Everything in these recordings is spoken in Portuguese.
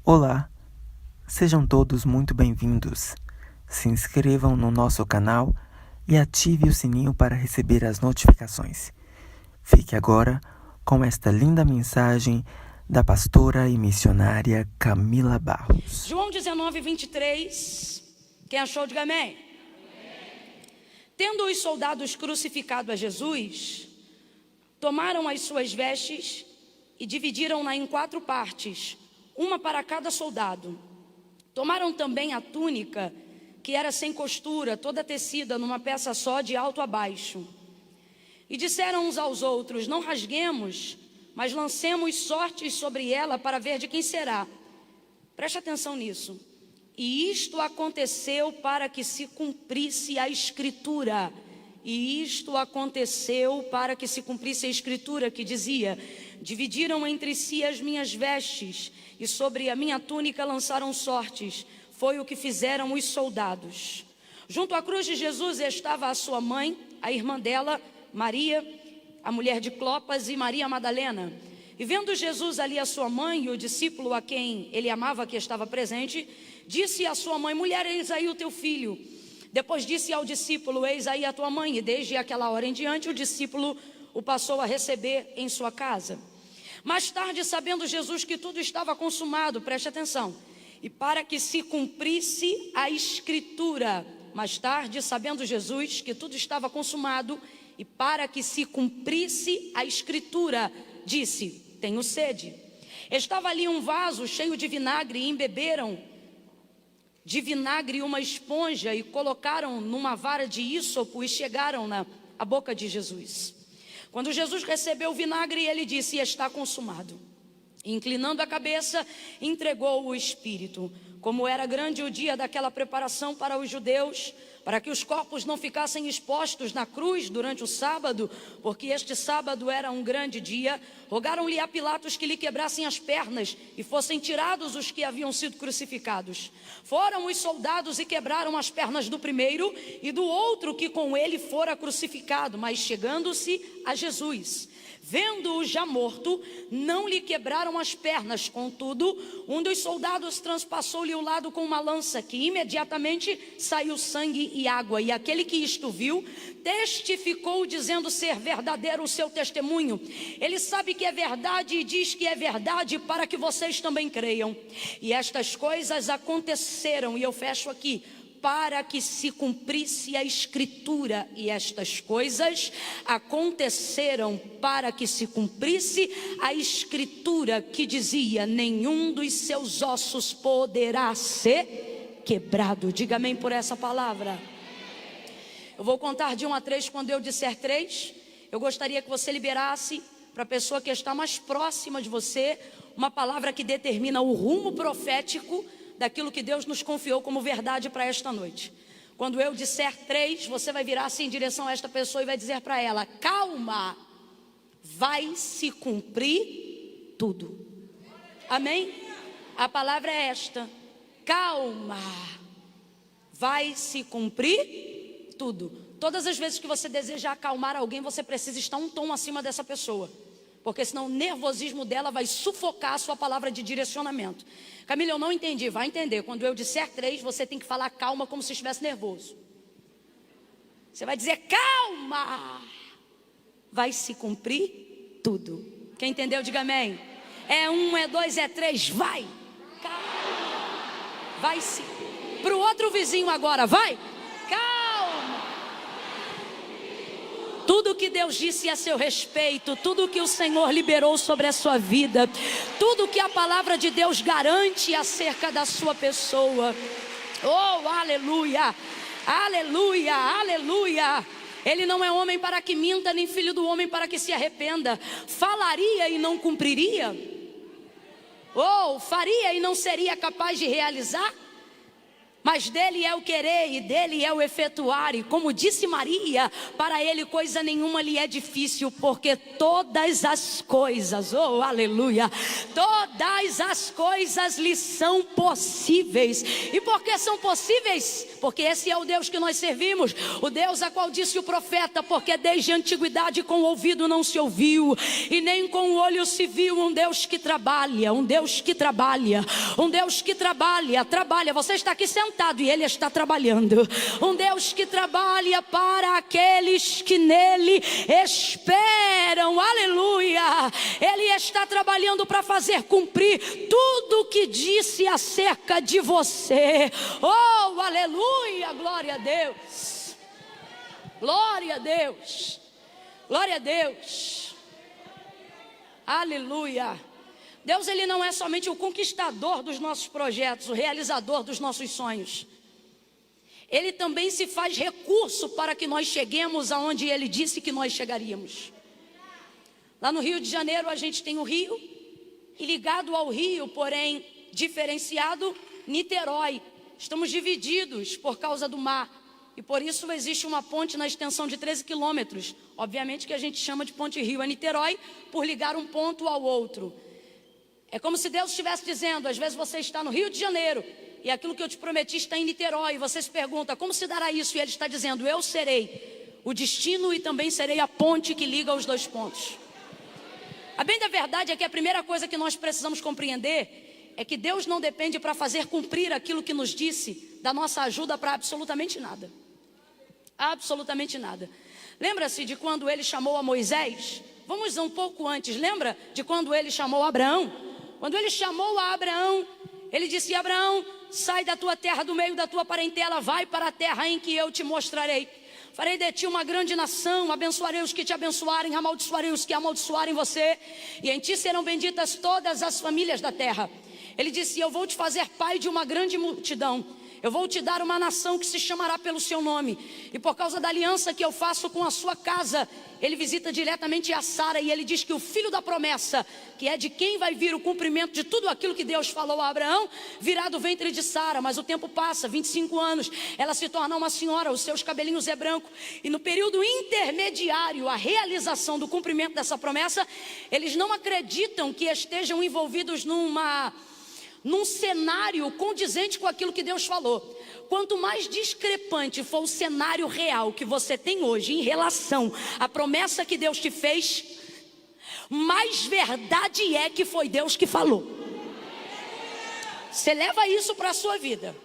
Olá, sejam todos muito bem-vindos. Se inscrevam no nosso canal e ative o sininho para receber as notificações. Fique agora com esta linda mensagem da pastora e missionária Camila Barros. João 19, 23. Quem achou, diga amém. Tendo os soldados crucificado a Jesus, tomaram as suas vestes e dividiram-na em 4 partes, uma para cada soldado. Tomaram também a túnica, que era sem costura, toda tecida numa peça só, de alto a baixo. E disseram uns aos outros: não rasguemos, mas lancemos sortes sobre ela para ver de quem será. Preste atenção nisso. E isto aconteceu para que se cumprisse a Escritura. E isto aconteceu para que se cumprisse a Escritura, que dizia: dividiram entre si as minhas vestes, e sobre a minha túnica lançaram sortes. Foi o que fizeram os soldados. Junto à cruz de Jesus estava a sua mãe, a irmã dela, Maria, a mulher de Clopas, e Maria Madalena. E vendo Jesus ali a sua mãe e o discípulo a quem ele amava, que estava presente, disse à sua mãe: mulher, eis aí o teu filho. Depois disse ao discípulo: eis aí a tua mãe. E desde aquela hora em diante o discípulo o passou a receber em sua casa. Mais tarde, sabendo Jesus que tudo estava consumado, preste atenção, e para que se cumprisse a Escritura. Mais tarde, sabendo Jesus que tudo estava consumado, e para que se cumprisse a Escritura, disse: tenho sede. Estava ali um vaso cheio de vinagre, e embeberam de vinagre uma esponja, e colocaram numa vara de ísopo, e chegaram-na à boca de Jesus. Quando Jesus recebeu o vinagre, ele disse: está consumado. E, inclinando a cabeça, entregou o Espírito. Como era grande o dia daquela preparação para os judeus, para que os corpos não ficassem expostos na cruz durante o sábado, porque este sábado era um grande dia, rogaram-lhe a Pilatos que lhe quebrassem as pernas e fossem tirados os que haviam sido crucificados. Foram os soldados e quebraram as pernas do primeiro e do outro que com ele fora crucificado, mas chegando-se a Jesus, vendo-o já morto, não lhe quebraram as pernas. Contudo, um dos soldados transpassou-lhe o lado com uma lança, que imediatamente saiu sangue e água. E aquele que isto viu, testificou, dizendo ser verdadeiro o seu testemunho. Ele sabe que é verdade e diz que é verdade, para que vocês também creiam. E estas coisas aconteceram, e eu fecho aqui, para que se cumprisse a Escritura. E estas coisas aconteceram para que se cumprisse a Escritura, que dizia: nenhum dos seus ossos poderá ser quebrado. Diga amém por essa palavra. Eu vou contar de 1 a 3. Quando eu disser 3, eu gostaria que você liberasse para a pessoa que está mais próxima de você uma palavra que determina o rumo profético daquilo que Deus nos confiou como verdade para esta noite. Quando eu disser 3, você vai virar-se em direção a esta pessoa e vai dizer para ela: calma, vai se cumprir tudo. Amém? A palavra é esta: calma, vai se cumprir tudo. Todas as vezes que você deseja acalmar alguém, você precisa estar um tom acima dessa pessoa, porque senão o nervosismo dela vai sufocar a sua palavra de direcionamento. Camila, eu não entendi. Vai entender. Quando eu disser 3, você tem que falar calma, como se estivesse nervoso. Você vai dizer: calma, vai se cumprir tudo. Quem entendeu, diga amém. É 1, é 2, é 3, vai. Calma, vai se. Para o outro vizinho agora, vai. Calma. Tudo que Deus disse a seu respeito, tudo que o Senhor liberou sobre a sua vida, tudo que a palavra de Deus garante acerca da sua pessoa. Oh, aleluia, aleluia, aleluia. Ele não é homem para que minta, nem filho do homem para que se arrependa. Falaria e não cumpriria? Ou faria e não seria capaz de realizar? Mas dele é o querer e dele é o efetuar. E como disse Maria, para ele coisa nenhuma lhe é difícil, porque todas as coisas, oh aleluia, todas as coisas lhe são possíveis. E por que são possíveis? Porque esse é o Deus que nós servimos, o Deus a qual disse o profeta: porque desde a antiguidade com o ouvido não se ouviu, e nem com o olho se viu, um Deus que trabalha, um Deus que trabalha, um Deus que trabalha. Você está aqui sentado e ele está trabalhando. Um Deus que trabalha para aqueles que nele esperam, aleluia. Ele está trabalhando para fazer cumprir tudo o que disse acerca de você. Oh, aleluia, glória a Deus, glória a Deus, glória a Deus, aleluia. Deus, ele não é somente o conquistador dos nossos projetos, o realizador dos nossos sonhos. Ele também se faz recurso para que nós cheguemos aonde ele disse que nós chegaríamos. Lá no Rio de Janeiro a gente tem o rio, e ligado ao rio, porém diferenciado, Niterói. Estamos divididos por causa do mar, e por isso existe uma ponte na extensão de 13 quilômetros. Obviamente que a gente chama de Ponte Rio a Niterói, por ligar um ponto ao outro. É como se Deus estivesse dizendo: às vezes você está no Rio de Janeiro e aquilo que eu te prometi está em Niterói, e você se pergunta: como se dará isso? E ele está dizendo: eu serei o destino e também serei a ponte que liga os dois pontos. A bem da verdade é que a primeira coisa que nós precisamos compreender é que Deus não depende para fazer cumprir aquilo que nos disse da nossa ajuda para absolutamente nada. Absolutamente nada. Lembra-se de quando ele chamou a Moisés? Vamos um pouco antes. Lembra de quando ele chamou Abraão? Quando ele chamou a Abraão, ele disse: Abraão, sai da tua terra, do meio da tua parentela, vai para a terra em que eu te mostrarei. Farei de ti uma grande nação, abençoarei os que te abençoarem, amaldiçoarei os que amaldiçoarem você, e em ti serão benditas todas as famílias da terra. Ele disse: eu vou te fazer pai de uma grande multidão. Eu vou te dar uma nação que se chamará pelo seu nome. E por causa da aliança que eu faço com a sua casa, ele visita diretamente a Sara, e ele diz que o filho da promessa, que é de quem vai vir o cumprimento de tudo aquilo que Deus falou a Abraão, virá do ventre de Sara. Mas o tempo passa, 25 anos, ela se torna uma senhora, os seus cabelinhos é branco, e no período intermediário, a realização do cumprimento dessa promessa, eles não acreditam que estejam envolvidos num cenário condizente com aquilo que Deus falou. Quanto mais discrepante for o cenário real que você tem hoje em relação à promessa que Deus te fez, mais verdade é que foi Deus que falou. Você leva isso para a sua vida.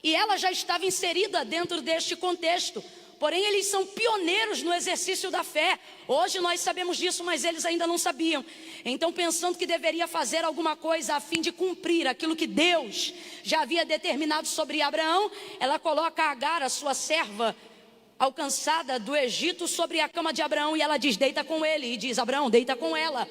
E ela já estava inserida dentro deste contexto. Porém, eles são pioneiros no exercício da fé. Hoje nós sabemos disso, mas eles ainda não sabiam. Então, pensando que deveria fazer alguma coisa a fim de cumprir aquilo que Deus já havia determinado sobre Abraão, ela coloca Agar, a sua serva, alcançada do Egito, sobre a cama de Abraão, e ela diz: deita com ele. E diz: Abraão, deita com ela.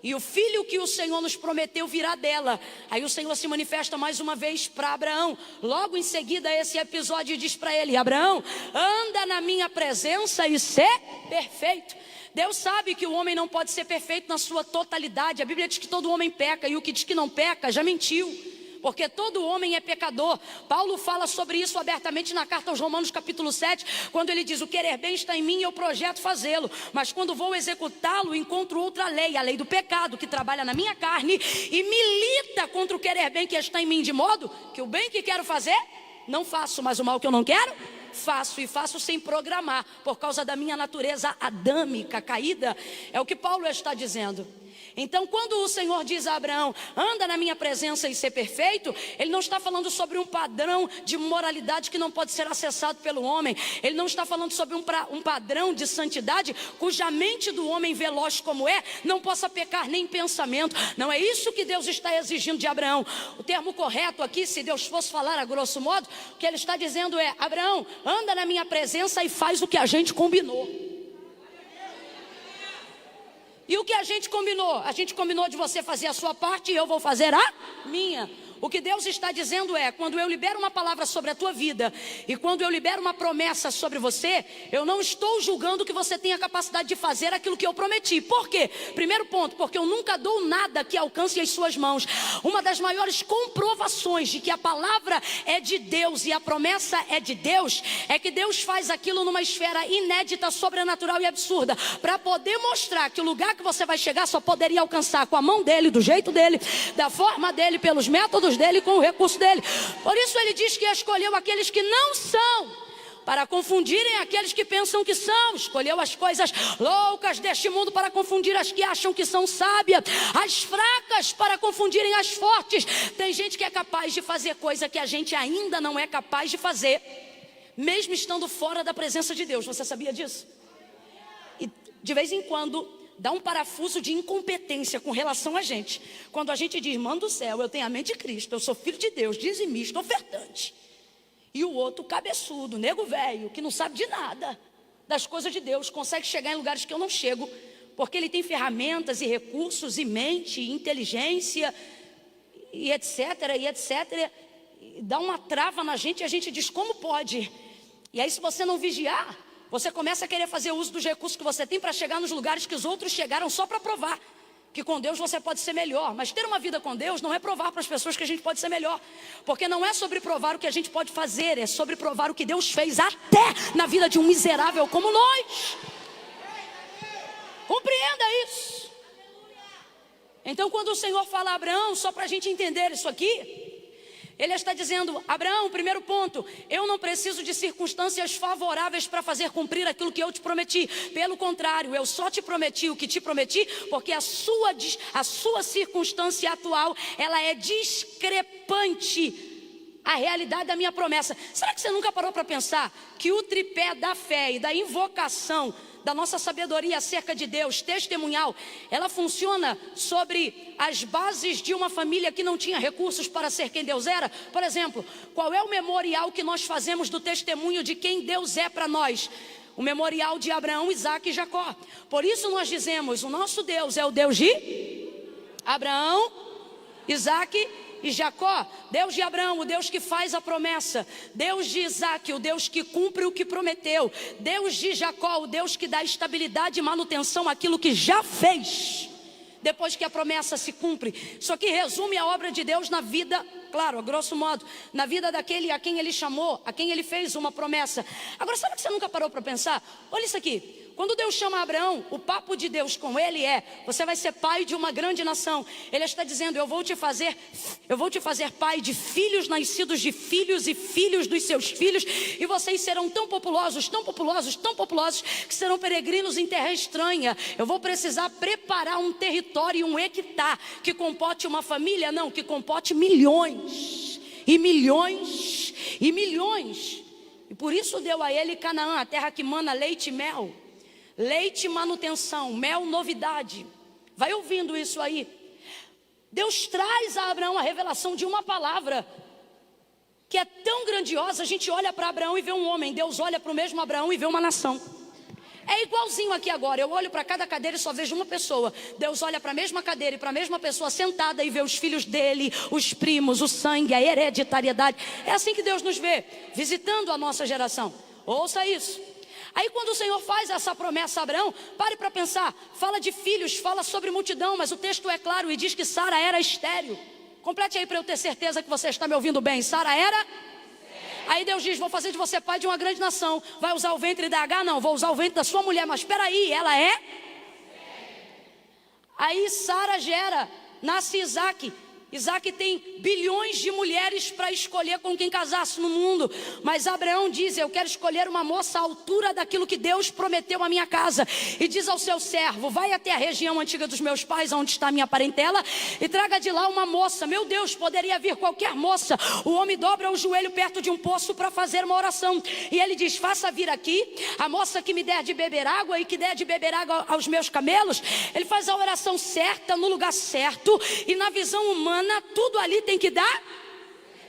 E o filho que o Senhor nos prometeu virá dela. Aí o Senhor se manifesta mais uma vez para Abraão. Logo em seguida esse episódio, diz para ele: Abraão, anda na minha presença e ser perfeito. Deus sabe que o homem não pode ser perfeito na sua totalidade. A Bíblia diz que todo homem peca, e o que diz que não peca já mentiu, porque todo homem é pecador. Paulo fala sobre isso abertamente na carta aos Romanos capítulo 7, quando ele diz: o querer bem está em mim e eu projeto fazê-lo, mas quando vou executá-lo encontro outra lei, a lei do pecado, que trabalha na minha carne e milita contra o querer bem que está em mim, de modo que o bem que quero fazer não faço, mas o mal que eu não quero faço, e faço sem programar, por causa da minha natureza adâmica caída. É o que Paulo está dizendo. Então, quando o Senhor diz a Abraão: anda na minha presença e ser perfeito, ele não está falando sobre um padrão de moralidade que não pode ser acessado pelo homem. Ele não está falando sobre um padrão de santidade cuja mente do homem, veloz como é, não possa pecar nem em pensamento. Não é isso que Deus está exigindo de Abraão. O termo correto aqui, se Deus fosse falar a grosso modo, o que ele está dizendo é: Abraão, anda na minha presença e faz o que a gente combinou. E o que a gente combinou? A gente combinou de você fazer a sua parte e eu vou fazer a minha. O que Deus está dizendo é, quando eu libero uma palavra sobre a tua vida e quando eu libero uma promessa sobre você, eu não estou julgando que você tenha capacidade de fazer aquilo que eu prometi. Por quê? Primeiro ponto, porque eu nunca dou nada que alcance as suas mãos. Uma das maiores comprovações de que a palavra é de Deus e a promessa é de Deus, é que Deus faz aquilo numa esfera inédita, sobrenatural e absurda, para poder mostrar que o lugar que você vai chegar só poderia alcançar com a mão dele, do jeito dele, da forma dele, pelos métodos dele, com o recurso dele. Por isso ele diz que escolheu aqueles que não são, para confundirem aqueles que pensam que são. Escolheu as coisas loucas deste mundo para confundir as que acham que são sábias, as fracas para confundirem as fortes. Tem gente que é capaz de fazer coisa que a gente ainda não é capaz de fazer, mesmo estando fora da presença de Deus. Você sabia disso? E de vez em quando dá um parafuso de incompetência com relação a gente, quando a gente diz, mano do céu, eu tenho a mente de Cristo, eu sou filho de Deus, dizimista, ofertante. E o outro cabeçudo, nego velho, que não sabe de nada das coisas de Deus, consegue chegar em lugares que eu não chego, porque ele tem ferramentas e recursos e mente, e inteligência, e etc, e etc. E dá uma trava na gente e a gente diz, como pode? E aí, se você não vigiar, você começa a querer fazer uso dos recursos que você tem para chegar nos lugares que os outros chegaram só para provar que com Deus você pode ser melhor. Mas ter uma vida com Deus não é provar para as pessoas que a gente pode ser melhor, porque não é sobre provar o que a gente pode fazer, é sobre provar o que Deus fez até na vida de um miserável como nós. Compreenda isso. Então, quando o Senhor fala a Abraão, só para a gente entender isso aqui, ele está dizendo, Abraão, primeiro ponto, eu não preciso de circunstâncias favoráveis para fazer cumprir aquilo que eu te prometi. Pelo contrário, eu só te prometi o que te prometi, porque a sua circunstância atual, ela é discrepante à realidade da minha promessa. Será que você nunca parou para pensar que o tripé da fé e da invocação, da nossa sabedoria acerca de Deus, testemunhal, ela funciona sobre as bases de uma família que não tinha recursos para ser quem Deus era? Por exemplo, qual é o memorial que nós fazemos do testemunho de quem Deus é para nós? O memorial de Abraão, Isaque e Jacó. Por isso nós dizemos, o nosso Deus é o Deus de Abraão, Isaque e Jacó. Deus de Abraão, o Deus que faz a promessa. Deus de Isaque, o Deus que cumpre o que prometeu. Deus de Jacó, o Deus que dá estabilidade e manutenção àquilo que já fez, depois que a promessa se cumpre. Isso aqui resume a obra de Deus na vida, claro, a grosso modo, na vida daquele a quem ele chamou, a quem ele fez uma promessa. Agora, sabe que você nunca parou para pensar? Olha isso aqui. Quando Deus chama Abraão, o papo de Deus com ele é, você vai ser pai de uma grande nação. Ele está dizendo, eu vou te fazer pai de filhos nascidos de filhos e filhos dos seus filhos, e vocês serão tão populosos, tão populosos, tão populosos, que serão peregrinos em terra estranha. Eu vou precisar preparar um território, um hectare, que comporte uma família, não, que comporte milhões, e milhões, e milhões. E por isso deu a ele Canaã, a terra que mana leite e mel. Leite, manutenção, mel, novidade. Vai ouvindo isso aí. Deus traz a Abraão a revelação de uma palavra que é tão grandiosa. A gente olha para Abraão e vê um homem. Deus olha para o mesmo Abraão e vê uma nação. É igualzinho aqui agora. Eu olho para cada cadeira e só vejo uma pessoa. Deus olha para a mesma cadeira e para a mesma pessoa sentada e vê os filhos dele, os primos, o sangue, a hereditariedade. É assim que Deus nos vê, visitando a nossa geração. Ouça isso. Aí quando o Senhor faz essa promessa a Abraão, pare para pensar, fala de filhos, fala sobre multidão, mas o texto é claro e diz que Sara era estéril. Complete aí para eu ter certeza que você está me ouvindo bem. Sara era? Aí Deus diz, vou fazer de você pai de uma grande nação. Vai usar o ventre da H? Não, vou usar o ventre da sua mulher. Mas espera aí, ela é? Aí Sara gera, nasce Isaque. Isaque tem bilhões de mulheres para escolher com quem casasse no mundo. Mas Abraão diz, eu quero escolher uma moça à altura daquilo que Deus prometeu à minha casa. E diz ao seu servo, vai até a região antiga dos meus pais, onde está a minha parentela, e traga de lá uma moça. Meu Deus, poderia vir qualquer moça. O homem dobra o joelho perto de um poço para fazer uma oração. E ele diz, faça vir aqui a moça que me der de beber água e que der de beber água aos meus camelos. Ele faz a oração certa, no lugar certo, e na visão humana, tudo ali tem que dar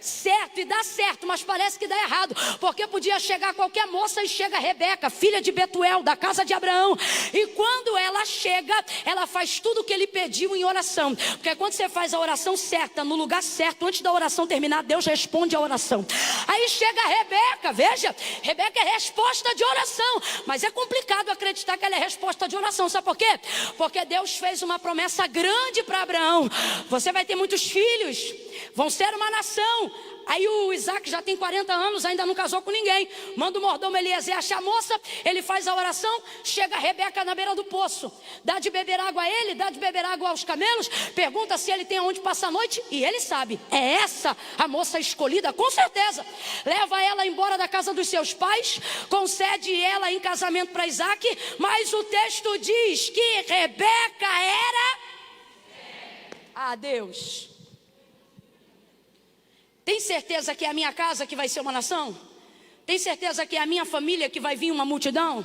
certo e dá certo, mas parece que dá errado, porque podia chegar qualquer moça e chega Rebeca, filha de Betuel, da casa de Abraão, e quando ela chega, ela faz tudo o que ele pediu em oração, porque quando você faz a oração certa, no lugar certo, antes da oração terminar, Deus responde a oração. Aí chega Rebeca, veja, Rebeca é resposta de oração, mas é complicado acreditar que ela é resposta de oração, sabe por quê? Porque Deus fez uma promessa grande para Abraão: você vai ter muitos filhos, vão ser uma nação. Aí o Isaac já tem 40 anos, ainda não casou com ninguém. Manda o mordomo Eliezer achar a moça, ele faz a oração, chega a Rebeca na beira do poço, dá de beber água a ele, dá de beber água aos camelos, pergunta se ele tem aonde passar a noite, e ele sabe, é essa a moça escolhida, com certeza. Leva ela embora da casa dos seus pais, concede ela em casamento para Isaac, mas o texto diz que Rebeca era... Ah, Deus... Tem certeza que é a minha casa que vai ser uma nação? Tem certeza que é a minha família que vai vir uma multidão?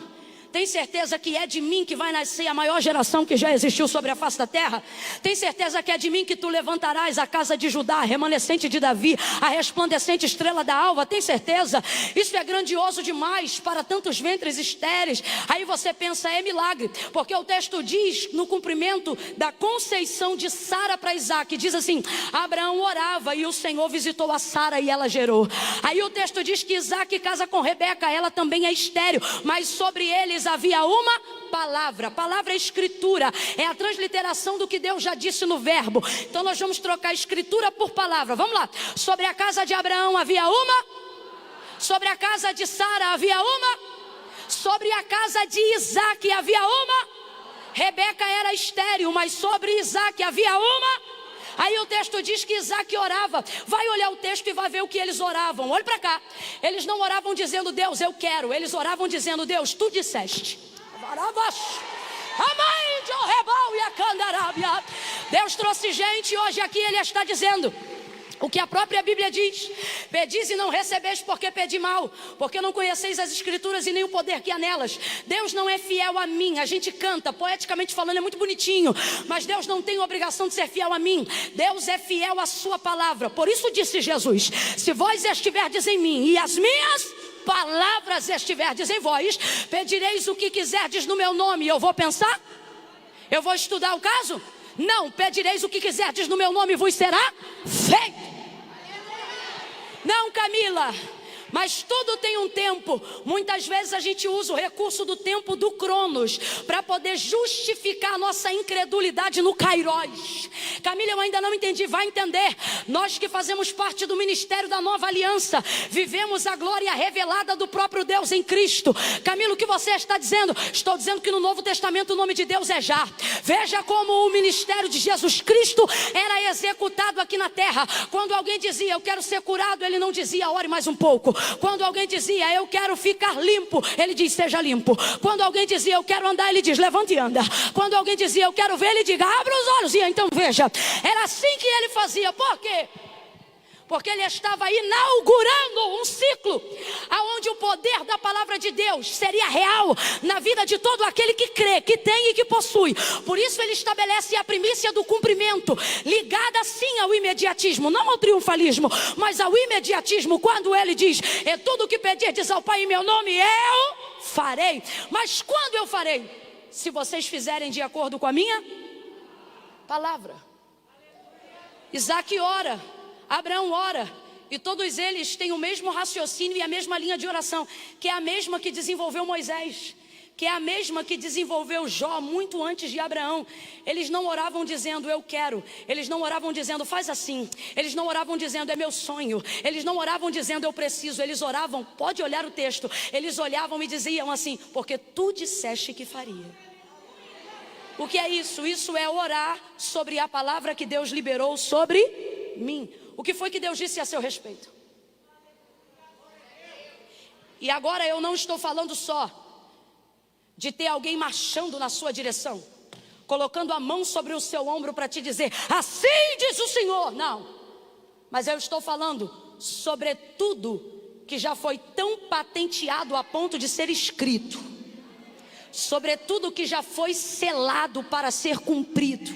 Tem certeza que é de mim que vai nascer a maior geração que já existiu sobre a face da terra? Tem certeza que é de mim que tu levantarás a casa de Judá, a remanescente de Davi, a resplandecente estrela da alva? Tem certeza? Isso é grandioso demais para tantos ventres estéreis. Aí você pensa, é milagre, porque o texto diz, no cumprimento da conceição de Sara para Isaac, diz assim: Abraão orava e o Senhor visitou a Sara e ela gerou. Aí o texto diz que Isaac casa com Rebeca, ela também é estéril, mas sobre eles havia uma palavra. Palavra é escritura, é a transliteração do que Deus já disse no verbo. Então nós vamos trocar escritura por palavra. Vamos lá. Sobre a casa de Abraão havia uma, sobre a casa de Sara havia uma, sobre a casa de Isaac havia uma. Rebeca era estéril, mas sobre Isaac havia uma. Aí o texto diz que Isaac orava. Vai olhar o texto e vai ver o que eles oravam. Olha para cá. Eles não oravam dizendo, Deus, eu quero. Eles oravam dizendo, Deus, tu disseste. Deus trouxe gente, hoje aqui ele está dizendo o que a própria Bíblia diz: pedis e não recebeis porque pedi mal, porque não conheceis as escrituras e nem o poder que há nelas. Deus não é fiel a mim. A gente canta, poeticamente falando, é muito bonitinho, mas Deus não tem obrigação de ser fiel a mim. Deus é fiel à sua palavra. Por isso disse Jesus: se vós estiverdes em mim e as minhas palavras estiverdes em vós, pedireis o que quiserdes no meu nome. Eu vou pensar? Eu vou estudar o caso? Não, pedireis o que quiserdes no meu nome e vos será feito. Não, Camila, mas tudo tem um tempo. Muitas vezes a gente usa o recurso do tempo do Cronos para poder justificar a nossa incredulidade no Kairos. Camila, eu ainda não entendi, vai entender. Nós que fazemos parte do ministério da nova aliança, vivemos a glória revelada do próprio Deus em Cristo. Camila, o que você está dizendo? Estou dizendo que no Novo Testamento o nome de Deus é Já. Veja como o ministério de Jesus Cristo era executado aqui na terra. Quando alguém dizia, eu quero ser curado, ele não dizia, ore mais um pouco. Quando alguém dizia, eu quero ficar limpo, ele diz, seja limpo. Quando alguém dizia, eu quero andar, ele diz, levante e anda. Quando alguém dizia, eu quero ver, ele diga, abra os olhos e então veja. Era assim que ele fazia. Por quê? Porque ele estava inaugurando um ciclo aonde o poder da palavra de Deus seria real na vida de todo aquele que crê, que tem e que possui. Por isso ele estabelece a primícia do cumprimento, ligada sim ao imediatismo, não ao triunfalismo, mas ao imediatismo. Quando ele diz, é tudo o que pedirdes ao Pai em meu nome, eu farei. Mas quando eu farei? Se vocês fizerem de acordo com a minha palavra. Isaac ora, Abraão ora, e todos eles têm o mesmo raciocínio e a mesma linha de oração, que é a mesma que desenvolveu Moisés, que é a mesma que desenvolveu Jó muito antes de Abraão. Eles não oravam dizendo, eu quero. Eles não oravam dizendo, faz assim. Eles não oravam dizendo, é meu sonho. Eles não oravam dizendo, eu preciso. Eles oravam, pode olhar o texto, eles olhavam e diziam assim, porque tu disseste que faria. O que é isso? Isso é orar sobre a palavra que Deus liberou sobre mim. O que foi que Deus disse a seu respeito? E agora eu não estou falando só de ter alguém marchando na sua direção, colocando a mão sobre o seu ombro para te dizer, assim diz o Senhor. Não, mas eu estou falando sobre tudo que já foi tão patenteado a ponto de ser escrito, sobre tudo que já foi selado para ser cumprido.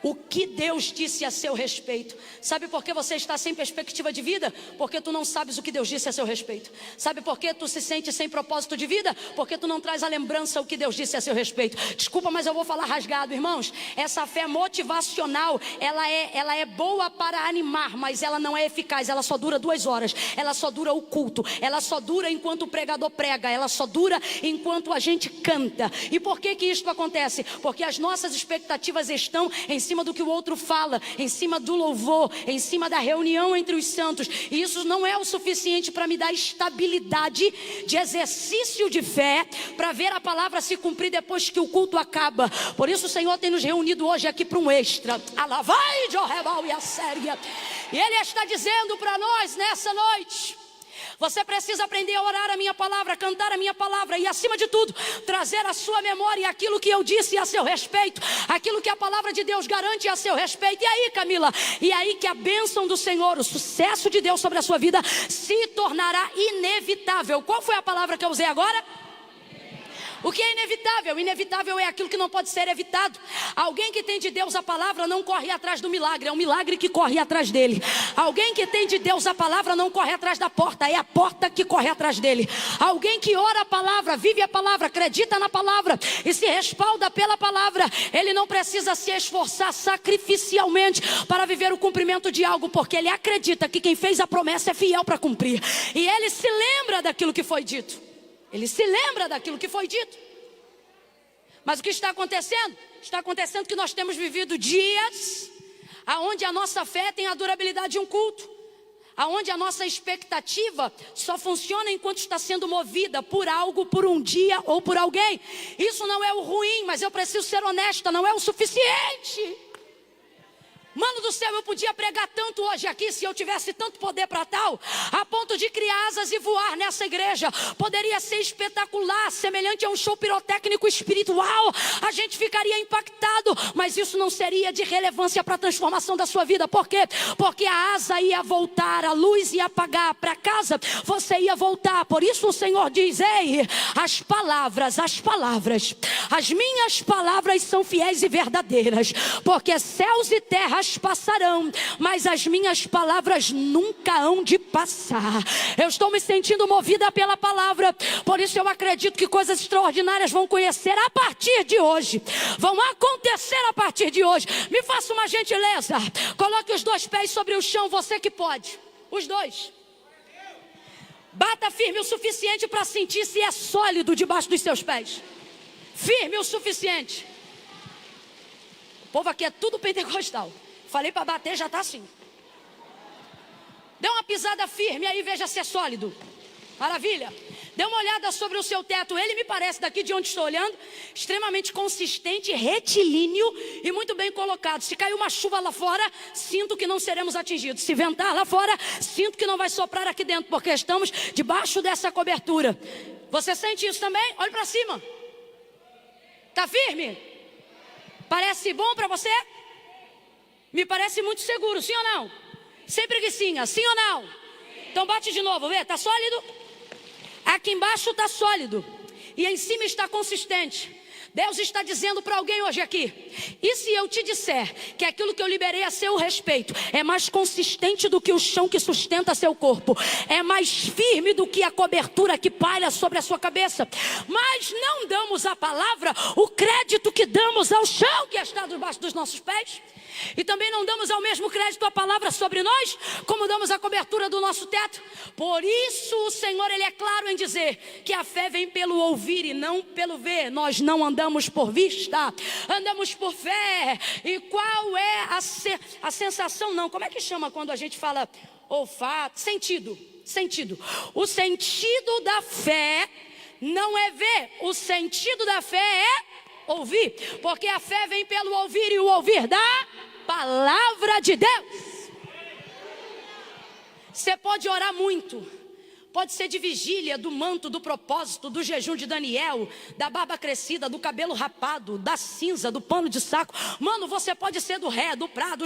o que Deus disse a seu respeito. Sabe por que você está sem perspectiva de vida? Porque tu não sabes o que Deus disse a seu respeito. Sabe por que tu se sente sem propósito de vida? Porque tu não traz à lembrança o que Deus disse a seu respeito. Desculpa, mas eu vou falar rasgado, irmãos. Essa fé motivacional, ela é boa para animar, mas ela não é eficaz. Ela só dura 2 horas. Ela só dura o culto. Ela só dura enquanto o pregador prega. Ela só dura enquanto a gente canta. E por que isso acontece? Porque as nossas expectativas estão em cima do que o outro fala, em cima do louvor, em cima da reunião entre os santos. E isso não é o suficiente para me dar estabilidade de exercício de fé, para ver a palavra se cumprir depois que o culto acaba. Por isso o Senhor tem nos reunido hoje aqui para um extra. Alavai de Orrebal e a séria. E Ele está dizendo para nós nessa noite: você precisa aprender a orar a minha palavra, cantar a minha palavra e, acima de tudo, trazer à sua memória aquilo que eu disse a seu respeito, aquilo que a palavra de Deus garante a seu respeito. E aí, Camila, e aí que a bênção do Senhor, o sucesso de Deus sobre a sua vida se tornará inevitável. Qual foi a palavra que eu usei agora? O que é inevitável? Inevitável é aquilo que não pode ser evitado. Alguém que tem de Deus a palavra não corre atrás do milagre, é o milagre que corre atrás dele. Alguém que tem de Deus a palavra não corre atrás da porta, é a porta que corre atrás dele. Alguém que ora a palavra, vive a palavra, acredita na palavra e se respalda pela palavra, ele não precisa se esforçar sacrificialmente para viver o cumprimento de algo, porque ele acredita que quem fez a promessa é fiel para cumprir. E ele se lembra daquilo que foi dito. Ele se lembra daquilo que foi dito. Mas o que está acontecendo? Está acontecendo que nós temos vivido dias aonde a nossa fé tem a durabilidade de um culto, aonde a nossa expectativa só funciona enquanto está sendo movida por algo, por um dia ou por alguém. Isso não é o ruim, mas eu preciso ser honesta, não é o suficiente. Mano do céu, eu podia pregar tanto hoje aqui, se eu tivesse tanto poder para tal, a ponto de criar asas e voar nessa igreja. Poderia ser espetacular, semelhante a um show pirotécnico espiritual. A gente ficaria impactado, mas isso não seria de relevância para a transformação da sua vida. Por quê? Porque a asa ia voltar, a luz ia apagar, para casa você ia voltar. Por isso o Senhor diz: ei, as palavras, as minhas palavras são fiéis e verdadeiras, porque céus e terras passarão, mas as minhas palavras nunca hão de passar. Eu estou me sentindo movida pela palavra, por isso eu acredito que coisas extraordinárias vão conhecer a partir de hoje, vão acontecer a partir de hoje. Me faça uma gentileza, coloque os 2 pés sobre o chão, você que pode, os 2. Bata firme o suficiente para sentir se é sólido debaixo dos seus pés. Firme o suficiente. O povo aqui é tudo pentecostal. Falei para bater, já está assim. Dê uma pisada firme aí, veja se é sólido. Maravilha. Dê uma olhada sobre o seu teto. Ele me parece, daqui de onde estou olhando, extremamente consistente, retilíneo e muito bem colocado. Se cair uma chuva lá fora, sinto que não seremos atingidos. Se ventar lá fora, sinto que não vai soprar aqui dentro, porque estamos debaixo dessa cobertura. Você sente isso também? Olhe para cima. Está firme? Parece bom para você? Me parece muito seguro, sim ou não? Sem preguicinha, sim ou não? Então bate de novo, vê, está sólido? Aqui embaixo está sólido e em cima está consistente. Deus está dizendo para alguém hoje aqui: e se eu te disser que aquilo que eu liberei a seu respeito é mais consistente do que o chão que sustenta seu corpo, é mais firme do que a cobertura que paira sobre a sua cabeça, mas não damos à palavra o crédito que damos ao chão que está debaixo dos nossos pés? E também não damos ao mesmo crédito a palavra sobre nós, como damos a cobertura do nosso teto? Por isso o Senhor, Ele é claro em dizer que a fé vem pelo ouvir e não pelo ver. Nós não andamos por vista, andamos por fé. E qual é a sensação? Não, como é que chama quando a gente fala olfato? Sentido. O sentido da fé não é ver, o sentido da fé é ouvir, porque a fé vem pelo ouvir e o ouvir da palavra de Deus. Você pode orar muito, pode ser de vigília, do manto, do propósito, do jejum de Daniel, da barba crescida, do cabelo rapado, da cinza, do pano de saco. Mano, você pode ser do ré, do prado,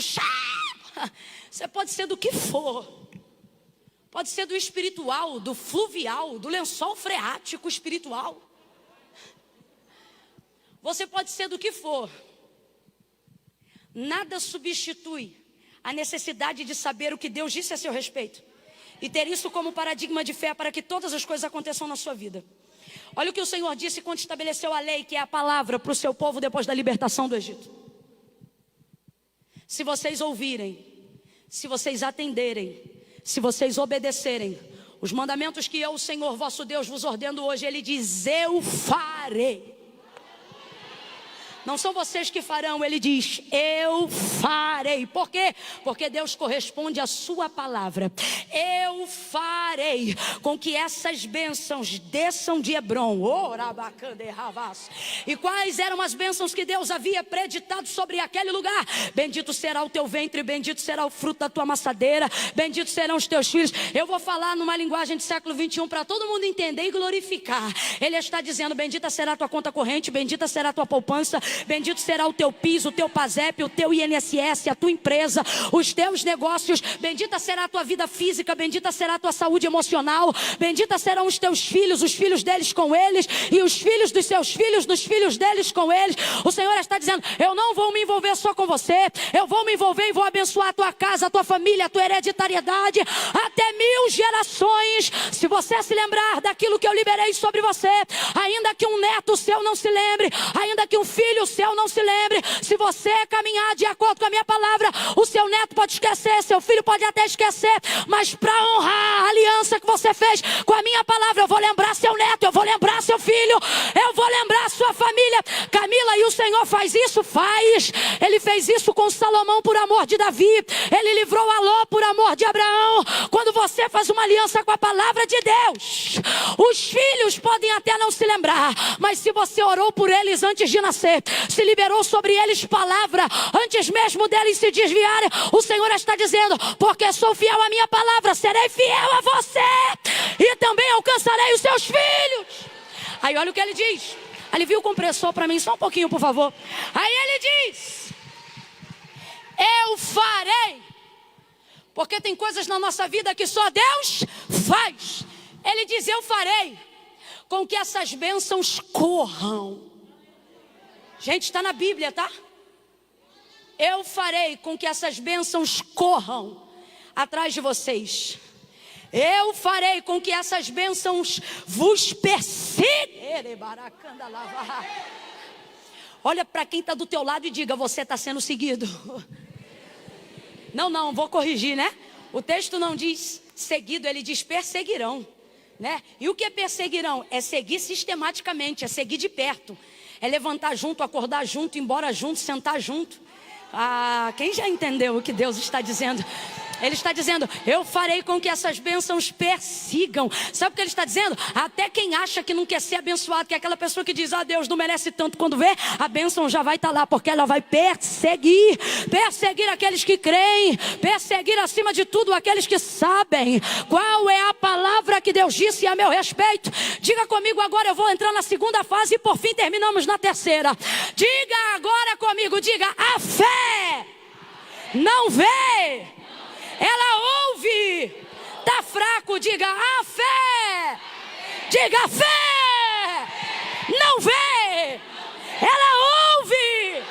você pode ser do que for. Pode ser do espiritual, do fluvial, do lençol freático espiritual. Você pode ser do que for. Nada substitui a necessidade de saber o que Deus disse a seu respeito e ter isso como paradigma de fé para que todas as coisas aconteçam na sua vida. Olha o que o Senhor disse quando estabeleceu a lei, que é a palavra para o seu povo depois da libertação do Egito. Se vocês ouvirem, se vocês atenderem, se vocês obedecerem os mandamentos que eu, o Senhor vosso Deus, vos ordeno hoje, Ele diz: eu farei. Não são vocês que farão, Ele diz: eu farei. Por quê? Porque Deus corresponde à sua palavra. Eu farei com que essas bênçãos desçam de Hebron. E quais eram as bênçãos que Deus havia preditado sobre aquele lugar? Bendito será o teu ventre, bendito será o fruto da tua maçadeira, bendito serão os teus filhos. Eu vou falar numa linguagem do século 21 para todo mundo entender e glorificar. Ele está dizendo: bendita será a tua conta corrente, bendita será a tua poupança, bendito será o teu PIS, o teu PASEP, o teu INSS, a tua empresa, os teus negócios. Bendita será a tua vida física, bendita será a tua saúde emocional, bendita serão os teus filhos, os filhos deles com eles, e os filhos dos seus filhos, dos filhos deles com eles. O Senhor está dizendo: eu não vou me envolver só com você, eu vou me envolver e vou abençoar a tua casa, a tua família, a tua hereditariedade, até 1000 gerações. Se você se lembrar daquilo que eu liberei sobre você, ainda que um neto seu não se lembre, ainda que um filho seu não se lembre, se você caminhar de acordo com a minha palavra, o seu neto pode esquecer, seu filho pode até esquecer, mas para honrar a aliança que você fez com a minha palavra, eu vou lembrar seu neto, eu vou lembrar seu filho, eu vou lembrar sua família. Camila, e o Senhor faz isso? Faz. Ele fez isso com Salomão por amor de Davi, ele livrou a Ló por amor de Abraão. Quando você faz uma aliança com a palavra de Deus, os filhos podem até não se lembrar, mas se você orou por eles antes de nascer, se liberou sobre eles palavra antes mesmo deles se desviarem, o Senhor está dizendo: porque sou fiel à minha palavra, serei fiel a você e também alcançarei os seus filhos. Aí olha o que ele diz. Alivia o compressor para mim só um pouquinho, por favor. Aí ele diz: eu farei. Porque tem coisas na nossa vida que só Deus faz. Ele diz: eu farei com que essas bênçãos corram. Gente, está na Bíblia, tá? Eu farei com que essas bênçãos corram atrás de vocês. Eu farei com que essas bênçãos vos persigam. Olha para quem está do teu lado e diga: você está sendo seguido. Não, vou corrigir, né? O texto não diz seguido, ele diz perseguirão, né? E o que é perseguirão? É seguir sistematicamente, é seguir de perto. É levantar junto, acordar junto, ir embora junto, sentar junto. Quem já entendeu o que Deus está dizendo? Ele está dizendo: eu farei com que essas bênçãos persigam. Sabe o que ele está dizendo? Até quem acha que não quer ser abençoado, que é aquela pessoa que diz: Deus não merece tanto, quando vê, a bênção já vai estar lá, porque ela vai perseguir. Perseguir aqueles que creem, perseguir acima de tudo aqueles que sabem qual é a palavra que Deus disse a meu respeito. Diga comigo agora, eu vou entrar na segunda fase e por fim terminamos na terceira. Diga agora comigo, diga: a fé não vê, ela ouve. Tá fraco, diga: a fé. Diga: a fé não vê, ela ouve.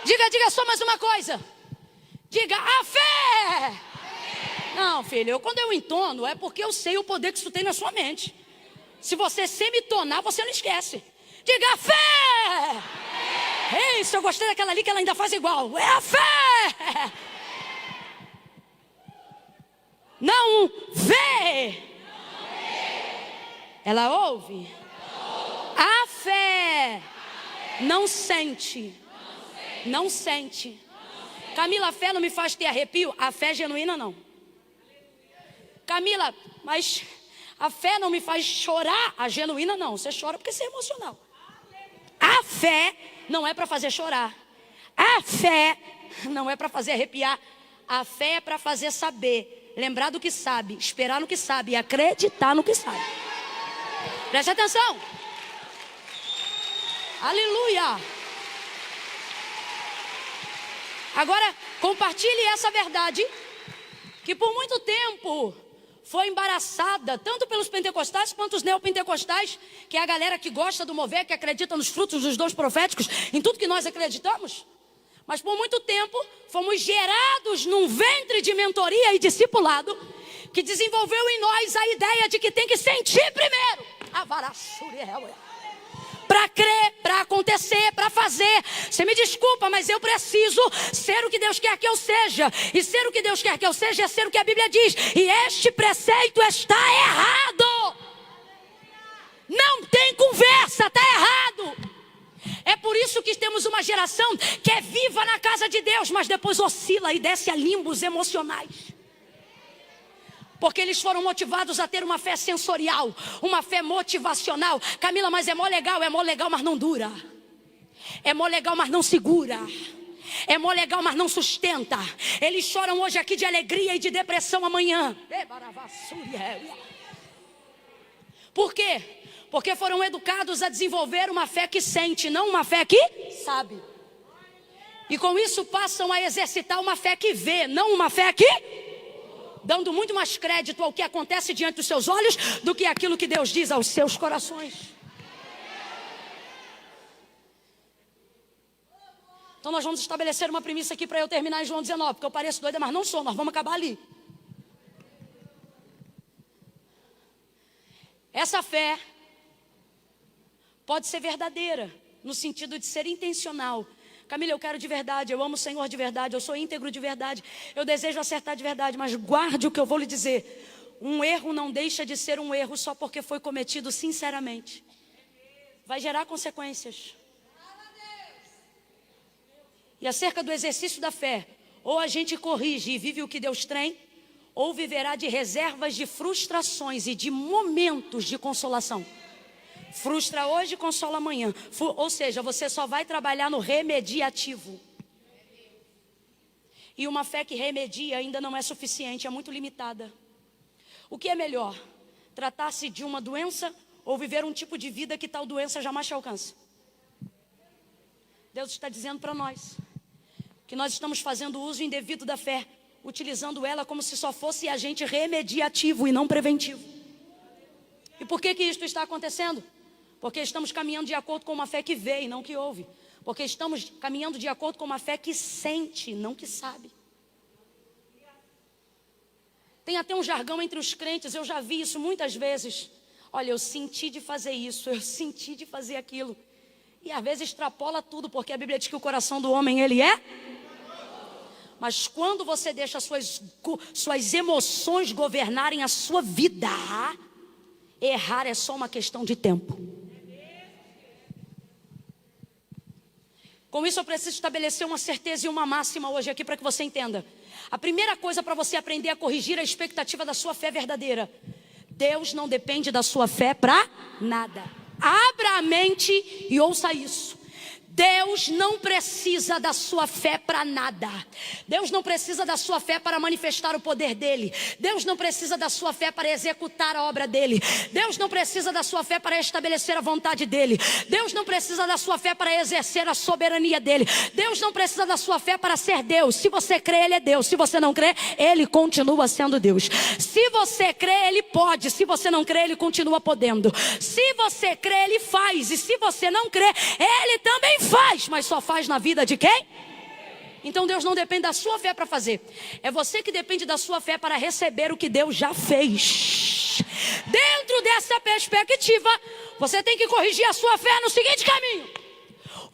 Diga só mais uma coisa. Diga: a fé. Não, filho, quando eu entono é porque eu sei o poder que isso tem na sua mente. Se você semitonar, você não esquece. Diga: a fé. Isso, eu gostei daquela ali que ela ainda faz igual. É a fé. Não vê, ela ouve. A fé não sente. Não sente. Camila, a fé não me faz ter arrepio? A fé é genuína não. Camila, mas a fé não me faz chorar? A genuína não. Você chora porque você é emocional. A fé não é para fazer chorar. A fé não é para fazer arrepiar. A fé é para fazer saber, lembrar do que sabe, esperar no que sabe e acreditar no que sabe. Preste atenção. Aleluia. Agora, compartilhe essa verdade que por muito tempo foi embaraçada, tanto pelos pentecostais quanto os neopentecostais, que é a galera que gosta do mover, que acredita nos frutos dos dons proféticos, em tudo que nós acreditamos. Mas por muito tempo, fomos gerados num ventre de mentoria e discipulado, que desenvolveu em nós a ideia de que tem que sentir primeiro. Para crer, para acontecer, para fazer. Você me desculpa, mas eu preciso ser o que Deus quer que eu seja. E ser o que Deus quer que eu seja é ser o que a Bíblia diz. E este preceito está errado. Não tem conversa, está errado. É por isso que temos uma geração que é viva na casa de Deus, mas depois oscila e desce a limbos emocionais. Porque eles foram motivados a ter uma fé sensorial, uma fé motivacional. Camila, mas é mó legal, mas não dura. É mó legal, mas não segura. É mó legal, mas não sustenta. Eles choram hoje aqui de alegria e de depressão amanhã. Por quê? Porque foram educados a desenvolver uma fé que sente, não uma fé que sabe. E com isso passam a exercitar uma fé que vê, não uma fé que... dando muito mais crédito ao que acontece diante dos seus olhos do que aquilo que Deus diz aos seus corações. Então nós vamos estabelecer uma premissa aqui para eu terminar em João 19, porque eu pareço doida, mas não sou, nós vamos acabar ali. Essa fé pode ser verdadeira, no sentido de ser intencional. Camila, eu quero de verdade, eu amo o Senhor de verdade, eu sou íntegro de verdade, eu desejo acertar de verdade, mas guarde o que eu vou lhe dizer. Um erro não deixa de ser um erro só porque foi cometido sinceramente. Vai gerar consequências. E acerca do exercício da fé, ou a gente corrige e vive o que Deus tem, ou viverá de reservas de frustrações e de momentos de consolação. Frustra hoje e consola amanhã. Ou seja, você só vai trabalhar no remediativo. E uma fé que remedia ainda não é suficiente, é muito limitada. O que é melhor? Tratar-se de uma doença ou viver um tipo de vida que tal doença jamais te alcança? Deus está dizendo para nós que nós estamos fazendo uso indevido da fé, utilizando ela como se só fosse agente remediativo e não preventivo. E por que isto está acontecendo? Porque estamos caminhando de acordo com uma fé que vê e não que ouve. Porque estamos caminhando de acordo com uma fé que sente, não que sabe. Tem até um jargão entre os crentes, eu já vi isso muitas vezes. Olha, eu senti de fazer isso, eu senti de fazer aquilo. E às vezes extrapola tudo, porque a Bíblia diz que o coração do homem, ele é... Mas quando você deixa suas emoções governarem a sua vida, errar é só uma questão de tempo. Com isso eu preciso estabelecer uma certeza e uma máxima hoje aqui para que você entenda. A primeira coisa para você aprender a corrigir a expectativa da sua fé verdadeira: Deus não depende da sua fé para nada. Abra a mente e ouça isso. Deus não precisa da sua fé para nada. Deus não precisa da sua fé para manifestar o poder dele. Deus não precisa da sua fé para executar a obra dele. Deus não precisa da sua fé para estabelecer a vontade dele. Deus não precisa da sua fé para exercer a soberania dele. Deus não precisa da sua fé para ser Deus. Se você crê, ele é Deus. Se você não crê, ele continua sendo Deus. Se você crê, ele pode. Se você não crê, ele continua podendo. Se você crê, ele faz. E se você não crê, ele também faz, mas só faz na vida de quem? Então Deus não depende da sua fé para fazer. É você que depende da sua fé para receber o que Deus já fez. Dentro dessa perspectiva, você tem que corrigir a sua fé no seguinte caminho: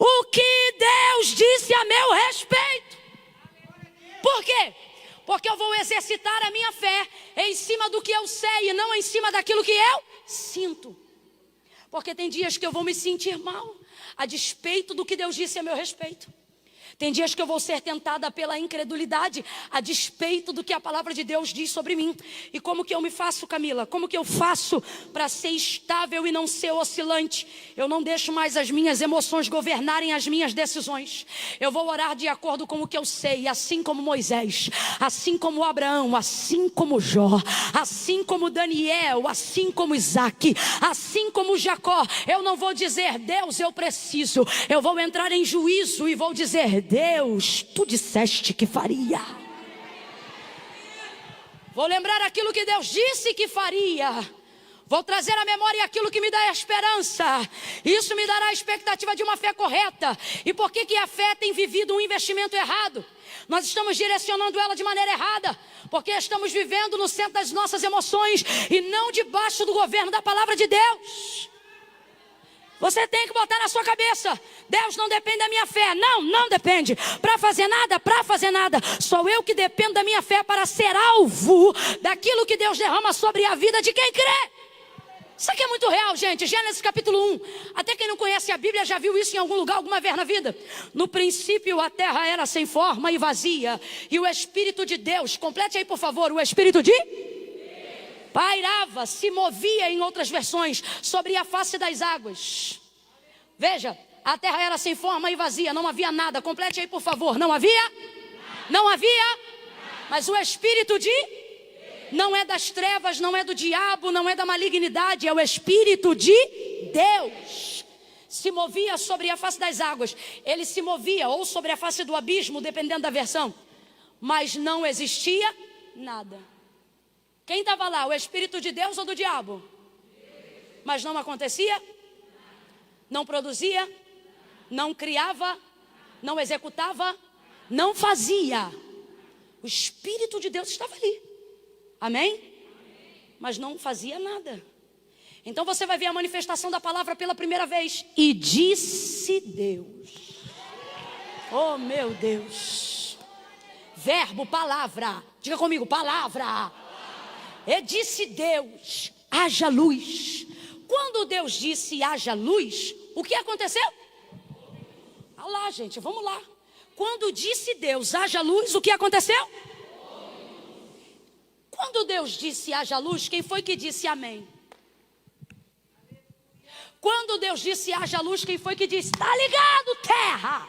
o que Deus disse a meu respeito. Por quê? Porque eu vou exercitar a minha fé em cima do que eu sei e não em cima daquilo que eu sinto. Porque tem dias que eu vou me sentir mal a despeito do que Deus disse a meu respeito. Tem dias que eu vou ser tentada pela incredulidade a despeito do que a palavra de Deus diz sobre mim. E como que eu me faço, Camila? Como que eu faço para ser estável e não ser oscilante? Eu não deixo mais as minhas emoções governarem as minhas decisões. Eu vou orar de acordo com o que eu sei, assim como Moisés, assim como Abraão, assim como Jó, assim como Daniel, assim como Isaac, assim como Jacó. Eu não vou dizer, Deus, eu preciso. Eu vou entrar em juízo e vou dizer, Deus, tu disseste que faria. Vou lembrar aquilo que Deus disse que faria. Vou trazer à memória aquilo que me dá esperança. Isso me dará a expectativa de uma fé correta. E por que a fé tem vivido um investimento errado? Nós estamos direcionando ela de maneira errada, porque estamos vivendo no centro das nossas emoções e não debaixo do governo da palavra de Deus. Você tem que botar na sua cabeça: Deus não depende da minha fé. Não depende. Para fazer nada. Sou eu que dependo da minha fé para ser alvo daquilo que Deus derrama sobre a vida de quem crê. Isso aqui é muito real, gente. Gênesis capítulo 1. Até quem não conhece a Bíblia já viu isso em algum lugar, alguma vez na vida. No princípio a terra era sem forma e vazia, e o Espírito de Deus, complete aí por favor, o Espírito de pairava, se movia, em outras versões, sobre a face das águas. Veja, a terra era sem forma e vazia, não havia nada. Complete aí por favor, não havia? Não havia? Mas o Espírito de... não é das trevas, não é do diabo, não é da malignidade, é o Espírito de Deus. Se movia sobre a face das águas. Ele se movia ou sobre a face do abismo, dependendo da versão. Mas não existia nada. Quem estava lá, o Espírito de Deus ou do diabo? Mas não acontecia, não produzia, não criava, não executava, não fazia. O Espírito de Deus estava ali. Amém? Mas não fazia nada. Então você vai ver a manifestação da palavra pela primeira vez. E disse Deus. Oh meu Deus. Verbo, palavra. Diga comigo, palavra. E disse Deus, haja luz. Quando Deus disse haja luz, o que aconteceu? Olha lá, gente, vamos lá. Quando disse Deus haja luz, o que aconteceu? Quando Deus disse haja luz, quem foi que disse amém? Quando Deus disse haja luz, quem foi que disse tá ligado, terra?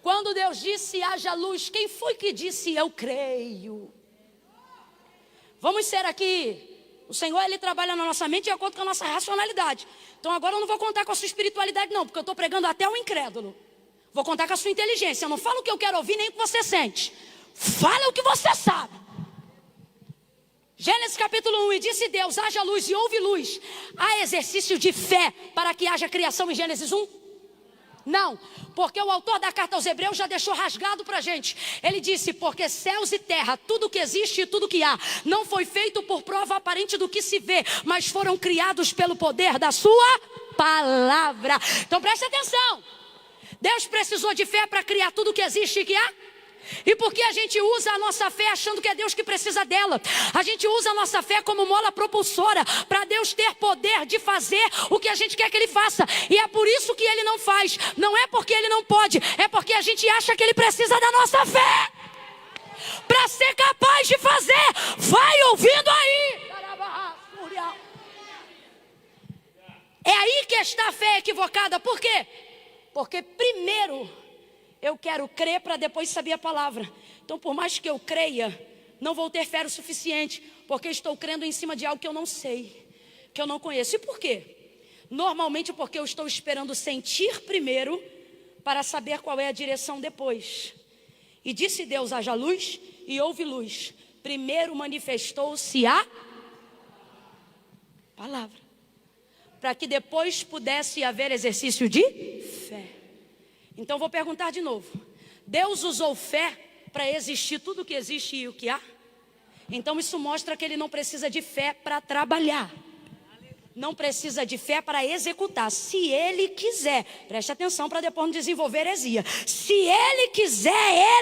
Quando Deus disse haja luz, quem foi que disse eu creio? Vamos ser aqui, o Senhor ele trabalha na nossa mente de acordo com a nossa racionalidade. Então agora eu não vou contar com a sua espiritualidade não, porque eu estou pregando até o incrédulo. Vou contar com a sua inteligência. Eu não falo o que eu quero ouvir nem o que você sente. Fala o que você sabe. Gênesis capítulo 1. E disse Deus, haja luz e houve luz. Há exercício de fé para que haja criação em Gênesis 1? Não, porque o autor da carta aos Hebreus já deixou rasgado para a gente. Ele disse, porque céus e terra, tudo que existe e tudo que há, não foi feito por prova aparente do que se vê, mas foram criados pelo poder da sua palavra. Então preste atenção. Deus precisou de fé para criar tudo que existe e que há? E por que a gente usa a nossa fé achando que é Deus que precisa dela? A gente usa a nossa fé como mola propulsora para Deus ter poder de fazer o que a gente quer que Ele faça. E é por isso que Ele não faz. Não é porque Ele não pode, é porque a gente acha que Ele precisa da nossa fé para ser capaz de fazer. Vai ouvindo aí. É aí que está a fé equivocada. Por quê? Porque primeiro eu quero crer para depois saber a palavra. Então por mais que eu creia, não vou ter fé o suficiente, porque estou crendo em cima de algo que eu não sei, que eu não conheço. E por quê? Normalmente porque eu estou esperando sentir primeiro para saber qual é a direção depois. E disse Deus, haja luz e houve luz. Primeiro manifestou-se a palavra, para que depois pudesse haver exercício de fé. Então vou perguntar de novo. Deus usou fé para existir tudo o que existe e o que há? Então isso mostra que Ele não precisa de fé para trabalhar. Não precisa de fé para executar. Se Ele quiser, preste atenção para depois não desenvolver heresia. Se Ele quiser,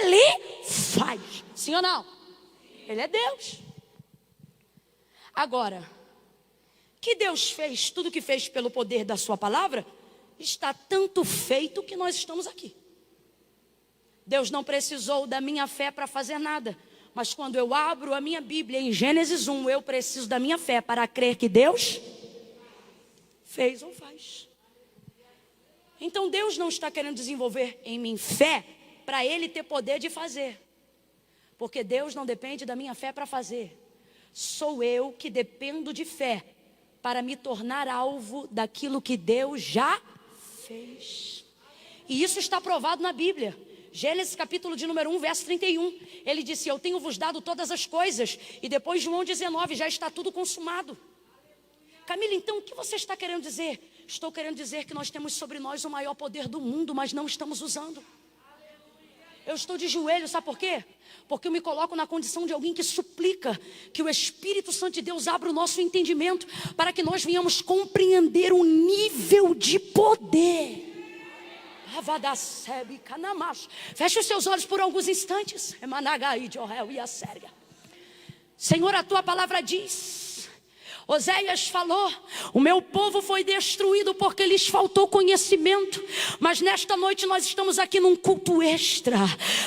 Ele faz. Sim ou não? Ele é Deus. Agora, que Deus fez, tudo que fez pelo poder da sua palavra, está tanto feito que nós estamos aqui. Deus não precisou da minha fé para fazer nada. Mas quando eu abro a minha Bíblia em Gênesis 1, eu preciso da minha fé para crer que Deus fez ou faz. Então Deus não está querendo desenvolver em mim fé para Ele ter poder de fazer. Porque Deus não depende da minha fé para fazer. Sou eu que dependo de fé para me tornar alvo daquilo que Deus já fez. E isso está provado na Bíblia. Gênesis capítulo de número 1, verso 31. Ele disse: eu tenho vos dado todas as coisas. E depois João 19, já está tudo consumado. Camila, então o que você está querendo dizer? Estou querendo dizer que nós temos sobre nós o maior poder do mundo, mas não estamos usando. Eu estou de joelho, sabe por quê? Porque eu me coloco na condição de alguém que suplica que o Espírito Santo de Deus abra o nosso entendimento para que nós venhamos compreender o nível de poder. Feche os seus olhos por alguns instantes. Senhor, a tua palavra diz, Oséias falou: o meu povo foi destruído porque lhes faltou conhecimento. Mas nesta noite nós estamos aqui num culto extra.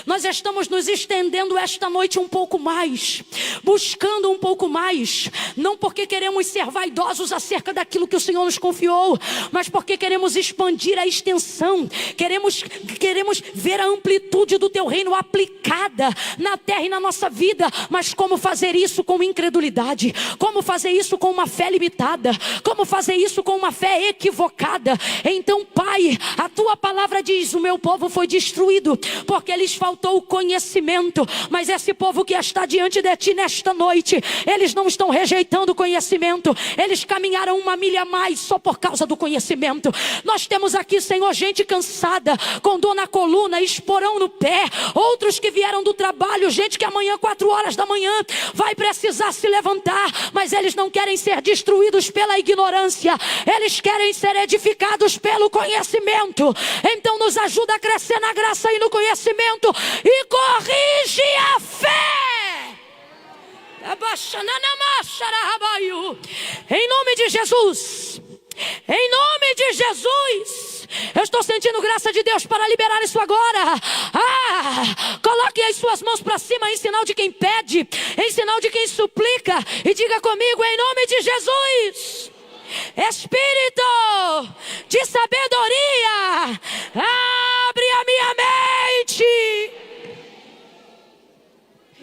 Nós estamos nos estendendo esta noite um pouco mais, buscando um pouco mais. Não porque queremos ser vaidosos acerca daquilo que o Senhor nos confiou, mas porque queremos expandir a extensão. Queremos ver a amplitude do teu reino aplicada na terra e na nossa vida. Mas como fazer isso com incredulidade? Como fazer isso com uma fé limitada? Como fazer isso com uma fé equivocada? Então, Pai, a tua palavra diz: o meu povo foi destruído porque lhes faltou o conhecimento. Mas esse povo que está diante de ti nesta noite, eles não estão rejeitando o conhecimento, eles caminharam uma milha a mais só por causa do conhecimento. Nós temos aqui, Senhor, gente cansada, com dor na coluna, esporão no pé, outros que vieram do trabalho, gente que amanhã 4 horas da manhã vai precisar se levantar, mas eles não querem ser destruídos pela ignorância, eles querem ser edificados pelo conhecimento. Então nos ajuda a crescer na graça e no conhecimento, e corrige a fé. Em nome de Jesus, em nome de Jesus, eu estou sentindo graça de Deus para liberar isso agora. Coloque as suas mãos para cima em sinal de quem pede, em sinal de quem suplica, e diga comigo: em nome de Jesus, Espírito de sabedoria, abre a minha mente.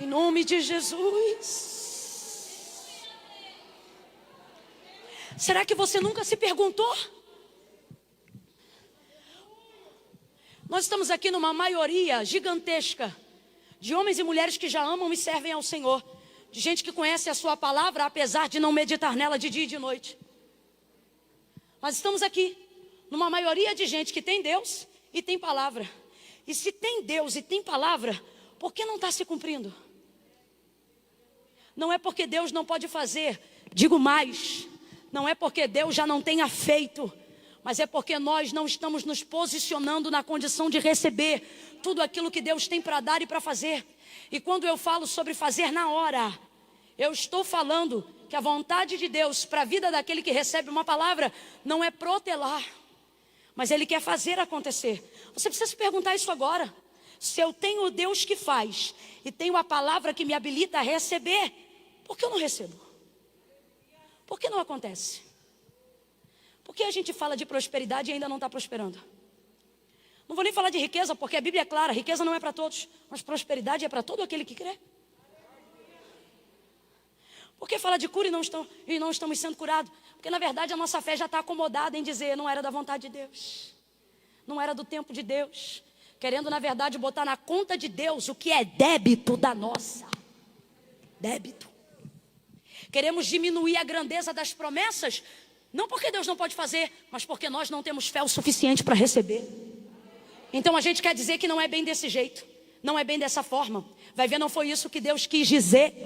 Em nome de Jesus. Será que você nunca se perguntou? Nós estamos aqui numa maioria gigantesca de homens e mulheres que já amam e servem ao Senhor, de gente que conhece a sua palavra, apesar de não meditar nela de dia e de noite. Mas estamos aqui numa maioria de gente que tem Deus e tem palavra. E se tem Deus e tem palavra, por que não está se cumprindo? Não é porque Deus não pode fazer, digo mais, não é porque Deus já não tenha feito, mas é porque nós não estamos nos posicionando na condição de receber tudo aquilo que Deus tem para dar e para fazer. E quando eu falo sobre fazer na hora, eu estou falando que a vontade de Deus para a vida daquele que recebe uma palavra não é protelar, mas Ele quer fazer acontecer. Você precisa se perguntar isso agora. Se eu tenho o Deus que faz e tenho a palavra que me habilita a receber, por que eu não recebo? Por que não acontece? Por que a gente fala de prosperidade e ainda não está prosperando? Não vou nem falar de riqueza, porque a Bíblia é clara: riqueza não é para todos, mas prosperidade é para todo aquele que crê. Por que fala de cura e não estamos sendo curados? Porque na verdade a nossa fé já está acomodada em dizer: não era da vontade de Deus, não era do tempo de Deus, querendo na verdade botar na conta de Deus o que é débito da nossa. Débito. Queremos diminuir a grandeza das promessas, não porque Deus não pode fazer, mas porque nós não temos fé o suficiente para receber. Então a gente quer dizer que não é bem desse jeito, não é bem dessa forma. Vai ver, não foi isso que Deus quis dizer.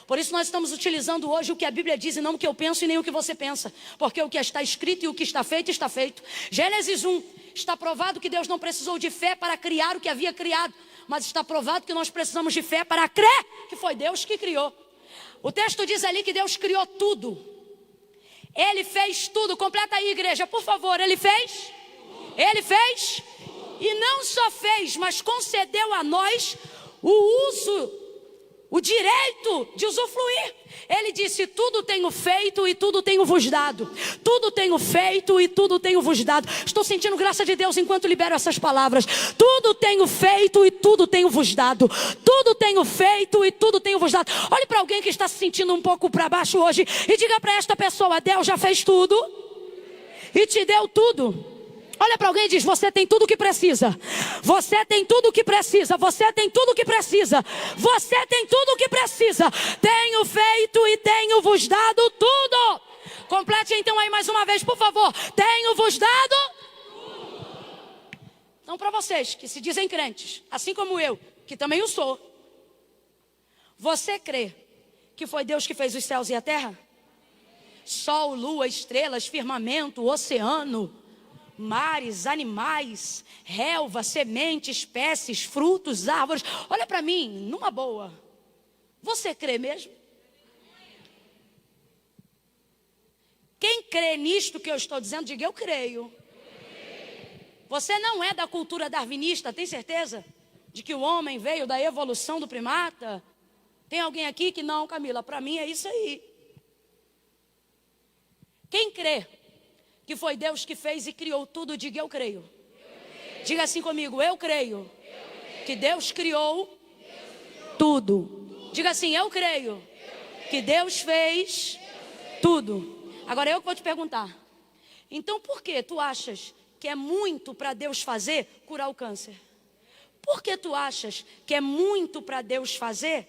Por isso nós estamos utilizando hoje o que a Bíblia diz e não o que eu penso e nem o que você pensa. Porque o que está escrito e o que está feito, está feito. Gênesis 1, está provado que Deus não precisou de fé para criar o que havia criado, mas está provado que nós precisamos de fé para crer que foi Deus que criou. O texto diz ali que Deus criou tudo. Ele fez tudo. Completa aí, igreja, por favor. Ele fez? Ele fez? E não só fez, mas concedeu a nós o uso, o direito de usufruir. Ele disse: tudo tenho feito e tudo tenho vos dado. Tudo tenho feito e tudo tenho vos dado. Estou sentindo graça de Deus enquanto libero essas palavras. Tudo tenho feito e tudo tenho vos dado. Tudo tenho feito e tudo tenho vos dado. Olhe para alguém que está se sentindo um pouco para baixo hoje e diga para esta pessoa: Deus já fez tudo e te deu tudo. Olha para alguém e diz: você tem tudo o que precisa Você tem tudo o que precisa. Você tem tudo o que precisa. Você tem tudo o que precisa. Tenho feito e tenho vos dado tudo. Complete então aí mais uma vez, por favor. Tenho vos dado tudo. Então, para vocês que se dizem crentes, assim como eu, que também o sou, você crê que foi Deus que fez os céus e a terra? Sol, lua, estrelas, firmamento, oceano, mares, animais, relva, sementes, espécies, frutos, árvores. Olha para mim, numa boa. Você crê mesmo? Quem crê nisto que eu estou dizendo, diga eu creio. Você não é da cultura darwinista, tem certeza? De que o homem veio da evolução do primata? Tem alguém aqui que não, Camila, para mim é isso aí. Quem crê que foi Deus que fez e criou tudo, diga eu creio. Diga assim comigo, eu creio que Deus criou tudo. Diga assim, eu creio que Deus fez tudo. Agora eu vou te perguntar. Então por que tu achas que é muito para Deus fazer curar o câncer? Por que tu achas que é muito para Deus fazer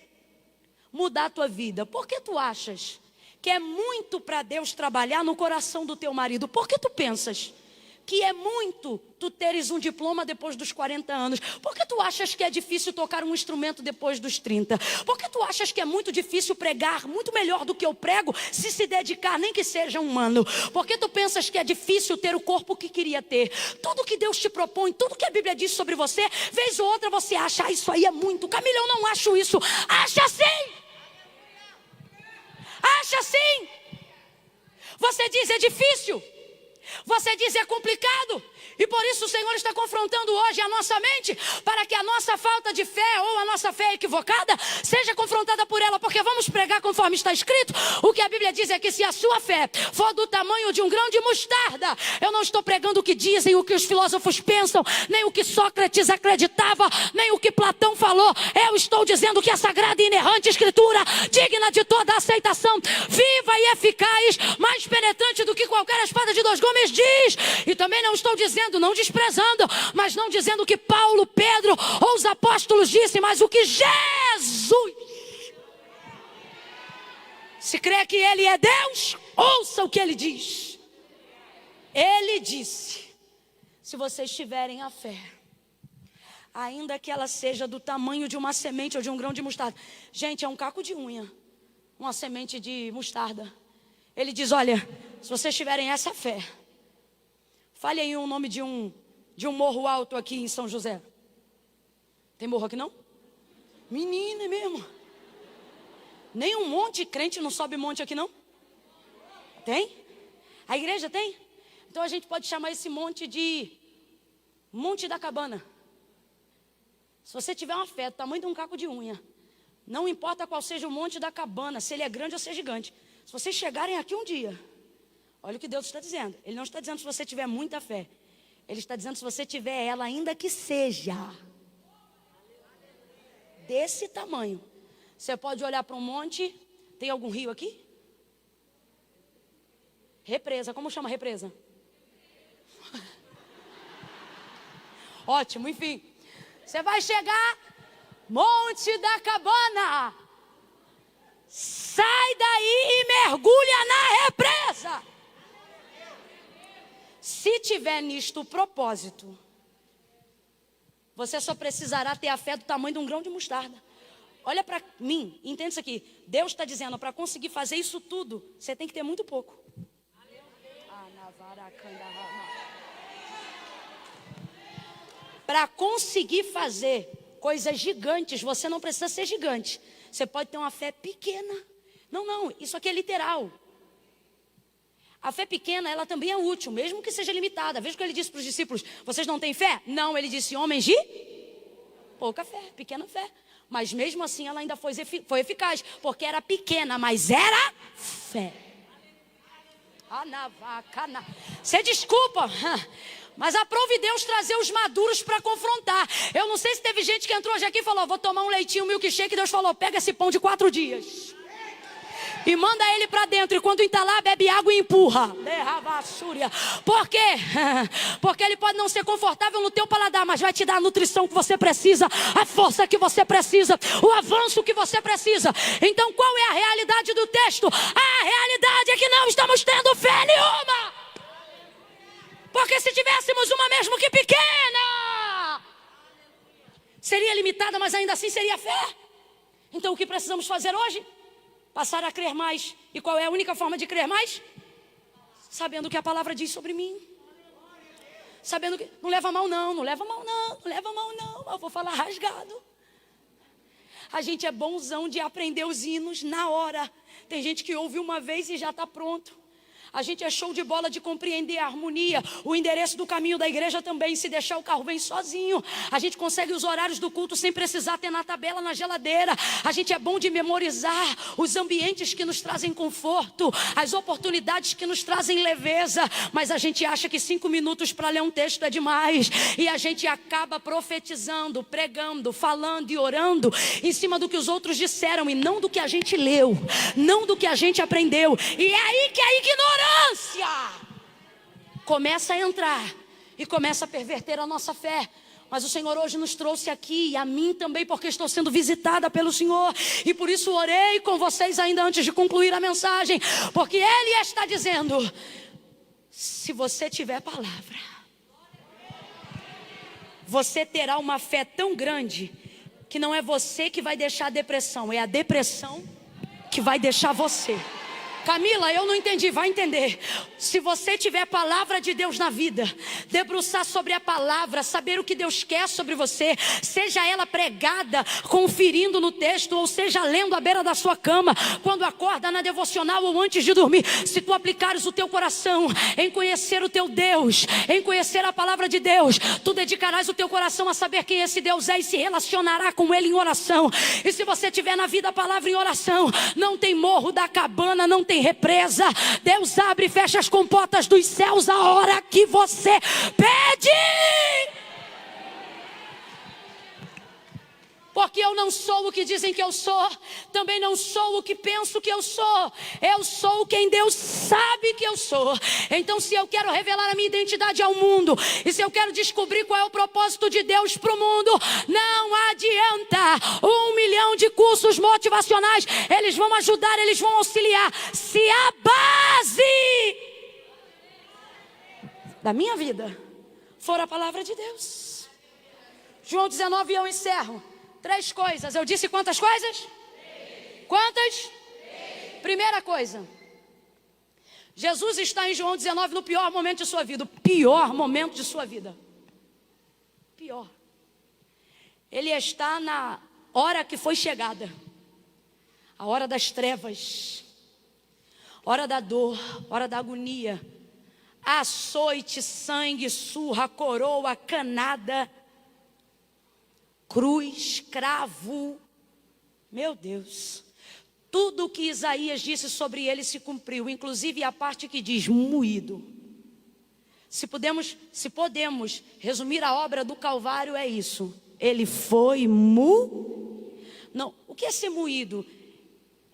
mudar a tua vida? Por que tu achas que é muito para Deus trabalhar no coração do teu marido? Por que tu pensas que é muito tu teres um diploma depois dos 40 anos? Por que tu achas que é difícil tocar um instrumento depois dos 30? Por que tu achas que é muito difícil pregar muito melhor do que eu prego, se dedicar, nem que seja um ano? Por que tu pensas que é difícil ter o corpo que queria ter? Tudo que Deus te propõe, tudo que a Bíblia diz sobre você, vez ou outra você acha, isso aí é muito. Camila, eu não acho isso. Acha sim! Acha sim. Você diz é difícil. Você diz é complicado. E por isso o Senhor está confrontando hoje a nossa mente, para que a nossa falta de fé ou a nossa fé equivocada seja confrontada por ela. Porque vamos pregar conforme está escrito. O que a Bíblia diz é que se a sua fé for do tamanho de um grão de mostarda, eu não estou pregando o que dizem, o que os filósofos pensam, nem o que Sócrates acreditava, nem o que Platão falou. Eu estou dizendo que a sagrada e inerrante escritura, digna de toda aceitação, viva e eficaz, mais penetrante do que qualquer espada de 2 gumes, diz. E também não estou dizendo, não desprezando, mas não dizendo o que Paulo, Pedro ou os apóstolos dissem, mas o que Jesus. Se crê que Ele é Deus, ouça o que Ele diz. Ele disse, se vocês tiverem a fé, ainda que ela seja do tamanho de uma semente ou de um grão de mostarda. Gente, é um caco de unha, uma semente de mostarda. Ele diz, olha, se vocês tiverem essa fé, fale aí o nome de um morro alto aqui em São José. Tem morro aqui não? Menina, é mesmo. Nem um monte de crente não sobe monte aqui não? Tem? A igreja tem? Então a gente pode chamar esse monte de Monte da Cabana. Se você tiver uma fé do tamanho de um caco de unha, não importa qual seja o Monte da Cabana, se ele é grande ou se é gigante. Se vocês chegarem aqui um dia, olha o que Deus está dizendo. Ele não está dizendo se você tiver muita fé. Ele está dizendo se você tiver ela, ainda que seja desse tamanho. Você pode olhar para um monte. Tem algum rio aqui? Represa. Como chama represa? Ótimo, enfim. Você vai chegar, Monte da Cabana. Sai daí e mergulha na represa. Se tiver nisto o propósito, você só precisará ter a fé do tamanho de um grão de mostarda. Olha para mim, entenda isso aqui. Deus está dizendo, para conseguir fazer isso tudo, você tem que ter muito pouco. Para conseguir fazer coisas gigantes, você não precisa ser gigante. Você pode ter uma fé pequena. Não, isso aqui é literal. A fé pequena, ela também é útil, mesmo que seja limitada. Veja o que ele disse para os discípulos. Vocês não têm fé? Não, ele disse, homens de pouca fé, pequena fé. Mas mesmo assim ela ainda foi eficaz, porque era pequena, mas era fé. Você desculpa, mas aprove Deus trazer os maduros para confrontar. Eu não sei se teve gente que entrou hoje aqui e falou, vou tomar um leitinho, um milkshake. Deus falou, pega esse pão de 4 dias. E manda ele para dentro. E quando entalar, bebe água e empurra. Por quê? Porque ele pode não ser confortável no teu paladar, mas vai te dar a nutrição que você precisa, a força que você precisa, o avanço que você precisa. Então qual é a realidade do texto? A realidade é que não estamos tendo fé nenhuma. Porque se tivéssemos uma mesmo que pequena, seria limitada, mas ainda assim seria fé. Então o que precisamos fazer hoje? Passar a crer mais. E qual é a única forma de crer mais? Sabendo o que a palavra diz sobre mim. Sabendo que... Não leva mal não, não leva mal não, não leva mal não. Eu vou falar rasgado. A gente é bonzão de aprender os hinos na hora. Tem gente que ouve uma vez e já está pronto. A gente é show de bola de compreender a harmonia, o endereço do caminho da igreja também. Se deixar, o carro vem sozinho. A gente consegue os horários do culto sem precisar ter na tabela, na geladeira. A gente é bom de memorizar os ambientes que nos trazem conforto, as oportunidades que nos trazem leveza. Mas a gente acha que 5 minutos para ler um texto é demais. E a gente acaba profetizando, pregando, falando e orando em cima do que os outros disseram e não do que a gente leu, não do que a gente aprendeu. E é aí que a ignorância começa a entrar e começa a perverter a nossa fé. Mas o Senhor hoje nos trouxe aqui, e a mim também, porque estou sendo visitada pelo Senhor. E por isso orei com vocês ainda antes de concluir a mensagem. Porque Ele está dizendo: se você tiver palavra, você terá uma fé tão grande que não é você que vai deixar a depressão, é a depressão que vai deixar você. Camila, eu não entendi, vai entender. Se você tiver palavra de Deus na vida, debruçar sobre a palavra, saber o que Deus quer sobre você, seja ela pregada, conferindo no texto, ou seja lendo à beira da sua cama, quando acorda, na devocional ou antes de dormir, se tu aplicares o teu coração em conhecer o teu Deus, em conhecer a palavra de Deus, tu dedicarás o teu coração a saber quem esse Deus é e se relacionará com Ele em oração. E se você tiver na vida a palavra em oração, não tem morro da cabana, não tem represa. Deus abre e fecha as comportas dos céus a hora que você pede. Porque eu não sou o que dizem que eu sou, também não sou o que penso que eu sou quem Deus sabe que eu sou. Então, se eu quero revelar a minha identidade ao mundo, e se eu quero descobrir qual é o propósito de Deus para o mundo, não adianta 1 milhão de cursos motivacionais. Eles vão ajudar, eles vão auxiliar, se a base da minha vida for a palavra de Deus. João 19, eu encerro. 3 coisas. Eu disse quantas coisas? 3. Quantas? 3. Primeira coisa. Jesus está em João 19 no pior momento de sua vida. O pior momento de sua vida. Pior. Ele está na hora que foi chegada. A hora das trevas. Hora da dor. Hora da agonia. Açoite, sangue, surra, coroa, canada, cruz, cravo. Meu Deus. Tudo o que Isaías disse sobre ele se cumpriu, inclusive a parte que diz moído. Se podemos resumir a obra do Calvário, é isso. Ele foi Não, o que é ser moído?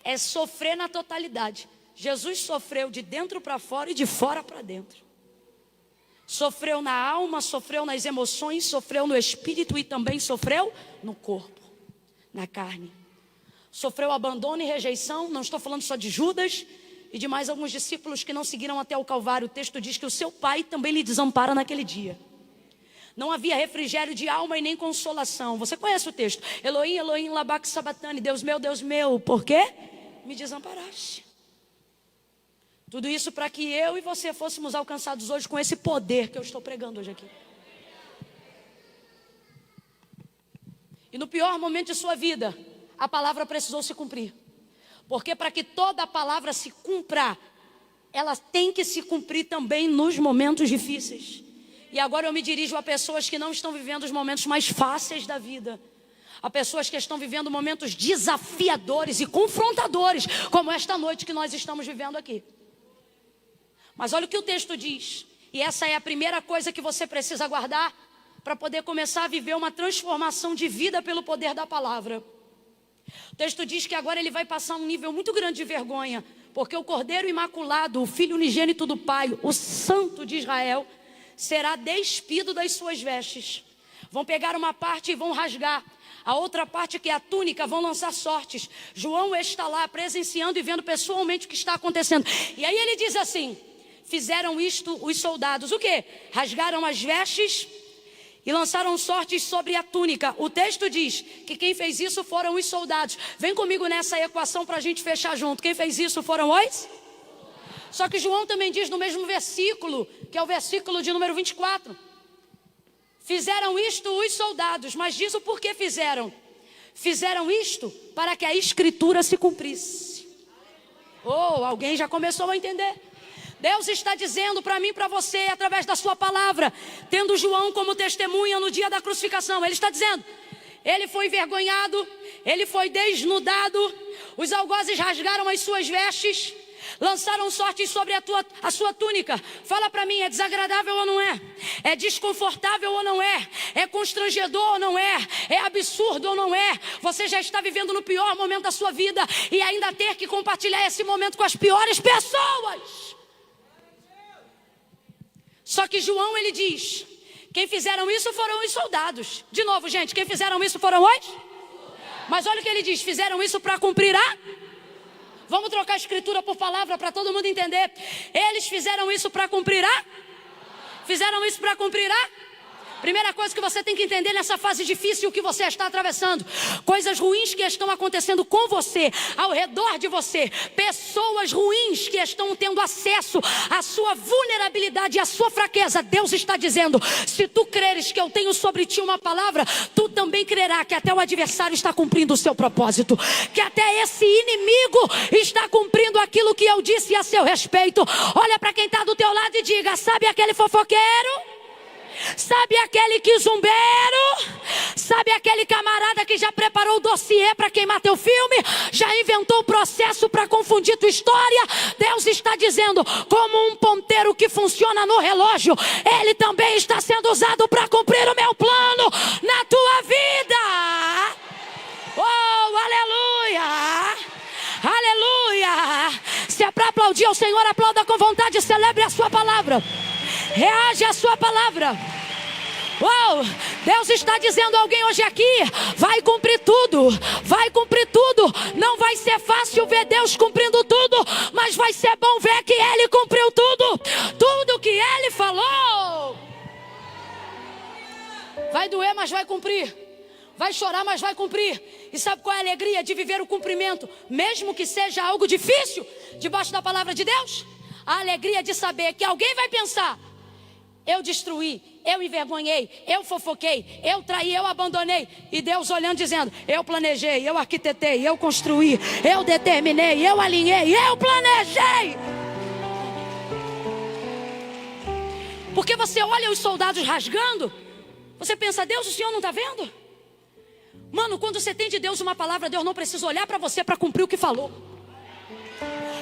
É sofrer na totalidade. Jesus sofreu de dentro para fora e de fora para dentro. Sofreu na alma, sofreu nas emoções, sofreu no espírito e também sofreu no corpo, na carne. Sofreu abandono e rejeição. Não estou falando só de Judas e de mais alguns discípulos que não seguiram até o Calvário. O texto diz que o seu pai também lhe desampara naquele dia. Não havia refrigério de alma e nem consolação. Você conhece o texto? Elohim, Elohim, labak sabatani. Deus meu, por quê? Me desamparaste. Tudo isso para que eu e você fôssemos alcançados hoje com esse poder que eu estou pregando hoje aqui. E no pior momento de sua vida, a palavra precisou se cumprir. Porque para que toda a palavra se cumpra, ela tem que se cumprir também nos momentos difíceis. E agora eu me dirijo a pessoas que não estão vivendo os momentos mais fáceis da vida. A pessoas que estão vivendo momentos desafiadores e confrontadores, como esta noite que nós estamos vivendo aqui. Mas olha o que o texto diz. E essa é a primeira coisa que você precisa guardar para poder começar a viver uma transformação de vida pelo poder da palavra. O texto diz que agora ele vai passar um nível muito grande de vergonha, porque o Cordeiro Imaculado, o Filho unigênito do Pai, o Santo de Israel, será despido das suas vestes. Vão pegar uma parte e vão rasgar. A outra parte, que é a túnica, vão lançar sortes. João está lá presenciando e vendo pessoalmente o que está acontecendo. E aí ele diz assim: fizeram isto os soldados. O quê? Rasgaram as vestes e lançaram sortes sobre a túnica. O texto diz que quem fez isso foram os soldados. Vem comigo nessa equação para a gente fechar junto. Quem fez isso foram os? Só que João também diz no mesmo versículo, que é o versículo de número 24. Fizeram isto os soldados, mas diz o porquê fizeram. Fizeram isto para que a escritura se cumprisse. Oh, alguém já começou a entender. Deus está dizendo para mim e para você, através da sua palavra, tendo João como testemunha no dia da crucificação. Ele está dizendo, ele foi envergonhado, ele foi desnudado, os algozes rasgaram as suas vestes, lançaram sortes sobre a sua túnica. Fala para mim, é desagradável ou não é? É desconfortável ou não é? É constrangedor ou não é? É absurdo ou não é? Você já está vivendo no pior momento da sua vida e ainda ter que compartilhar esse momento com as piores pessoas. Só que João, ele diz, quem fizeram isso foram os soldados. De novo, gente, quem fizeram isso foram os? Mas olha o que ele diz, fizeram isso para cumprir a? Vamos trocar a escritura por palavra para todo mundo entender. Eles fizeram isso para cumprir a? Fizeram isso para cumprir a? Primeira coisa que você tem que entender nessa fase difícil que você está atravessando. Coisas ruins que estão acontecendo com você, ao redor de você. Pessoas ruins que estão tendo acesso à sua vulnerabilidade e à sua fraqueza. Deus está dizendo, se tu creres que eu tenho sobre ti uma palavra, tu também crerá que até o adversário está cumprindo o seu propósito. Que até esse inimigo está cumprindo aquilo que eu disse a seu respeito. Olha para quem está do teu lado e diga, sabe aquele fofoqueiro? Sabe aquele quizumbeiro? Sabe aquele camarada que já preparou o dossiê para queimar teu filme? Já inventou o processo para confundir tua história? Deus está dizendo, como um ponteiro que funciona no relógio, ele também está sendo usado para cumprir o meu plano na tua vida. Oh, aleluia! Aleluia! Se é para aplaudir ao Senhor, aplauda com vontade, celebre a sua palavra. Reage à sua palavra. Uau, Deus está dizendo a alguém hoje aqui, vai cumprir tudo, vai cumprir tudo. Não vai ser fácil ver Deus cumprindo tudo, mas vai ser bom ver que Ele cumpriu tudo. Tudo que Ele falou. Vai doer, mas vai cumprir. Vai chorar, mas vai cumprir. E sabe qual é a alegria de viver o cumprimento, mesmo que seja algo difícil, debaixo da palavra de Deus? A alegria de saber que alguém vai pensar, eu destruí, eu envergonhei, eu fofoquei, eu traí, eu abandonei. E Deus olhando dizendo, eu planejei, eu arquitetei, eu construí, eu determinei, eu alinhei, eu planejei. Porque você olha os soldados rasgando, você pensa, Deus, o Senhor não está vendo? Mano, quando você tem de Deus uma palavra, Deus não precisa olhar para você para cumprir o que falou.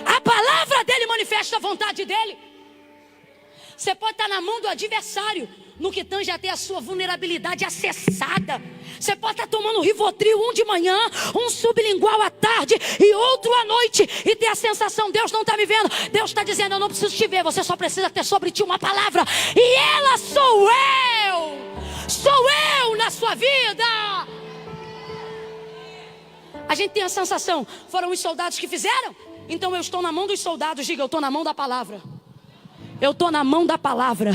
A palavra dele manifesta a vontade dele. Você pode estar na mão do adversário, no que tange até a sua vulnerabilidade acessada. Você pode estar tomando Rivotril, um de manhã, um sublingual à tarde e outro à noite, e ter a sensação, Deus não está me vendo. Deus está dizendo, eu não preciso te ver, você só precisa ter sobre ti uma palavra. E ela sou eu na sua vida. A gente tem a sensação, foram os soldados que fizeram? Então eu estou na mão dos soldados, diga, eu estou na mão da palavra. Eu estou na mão da palavra.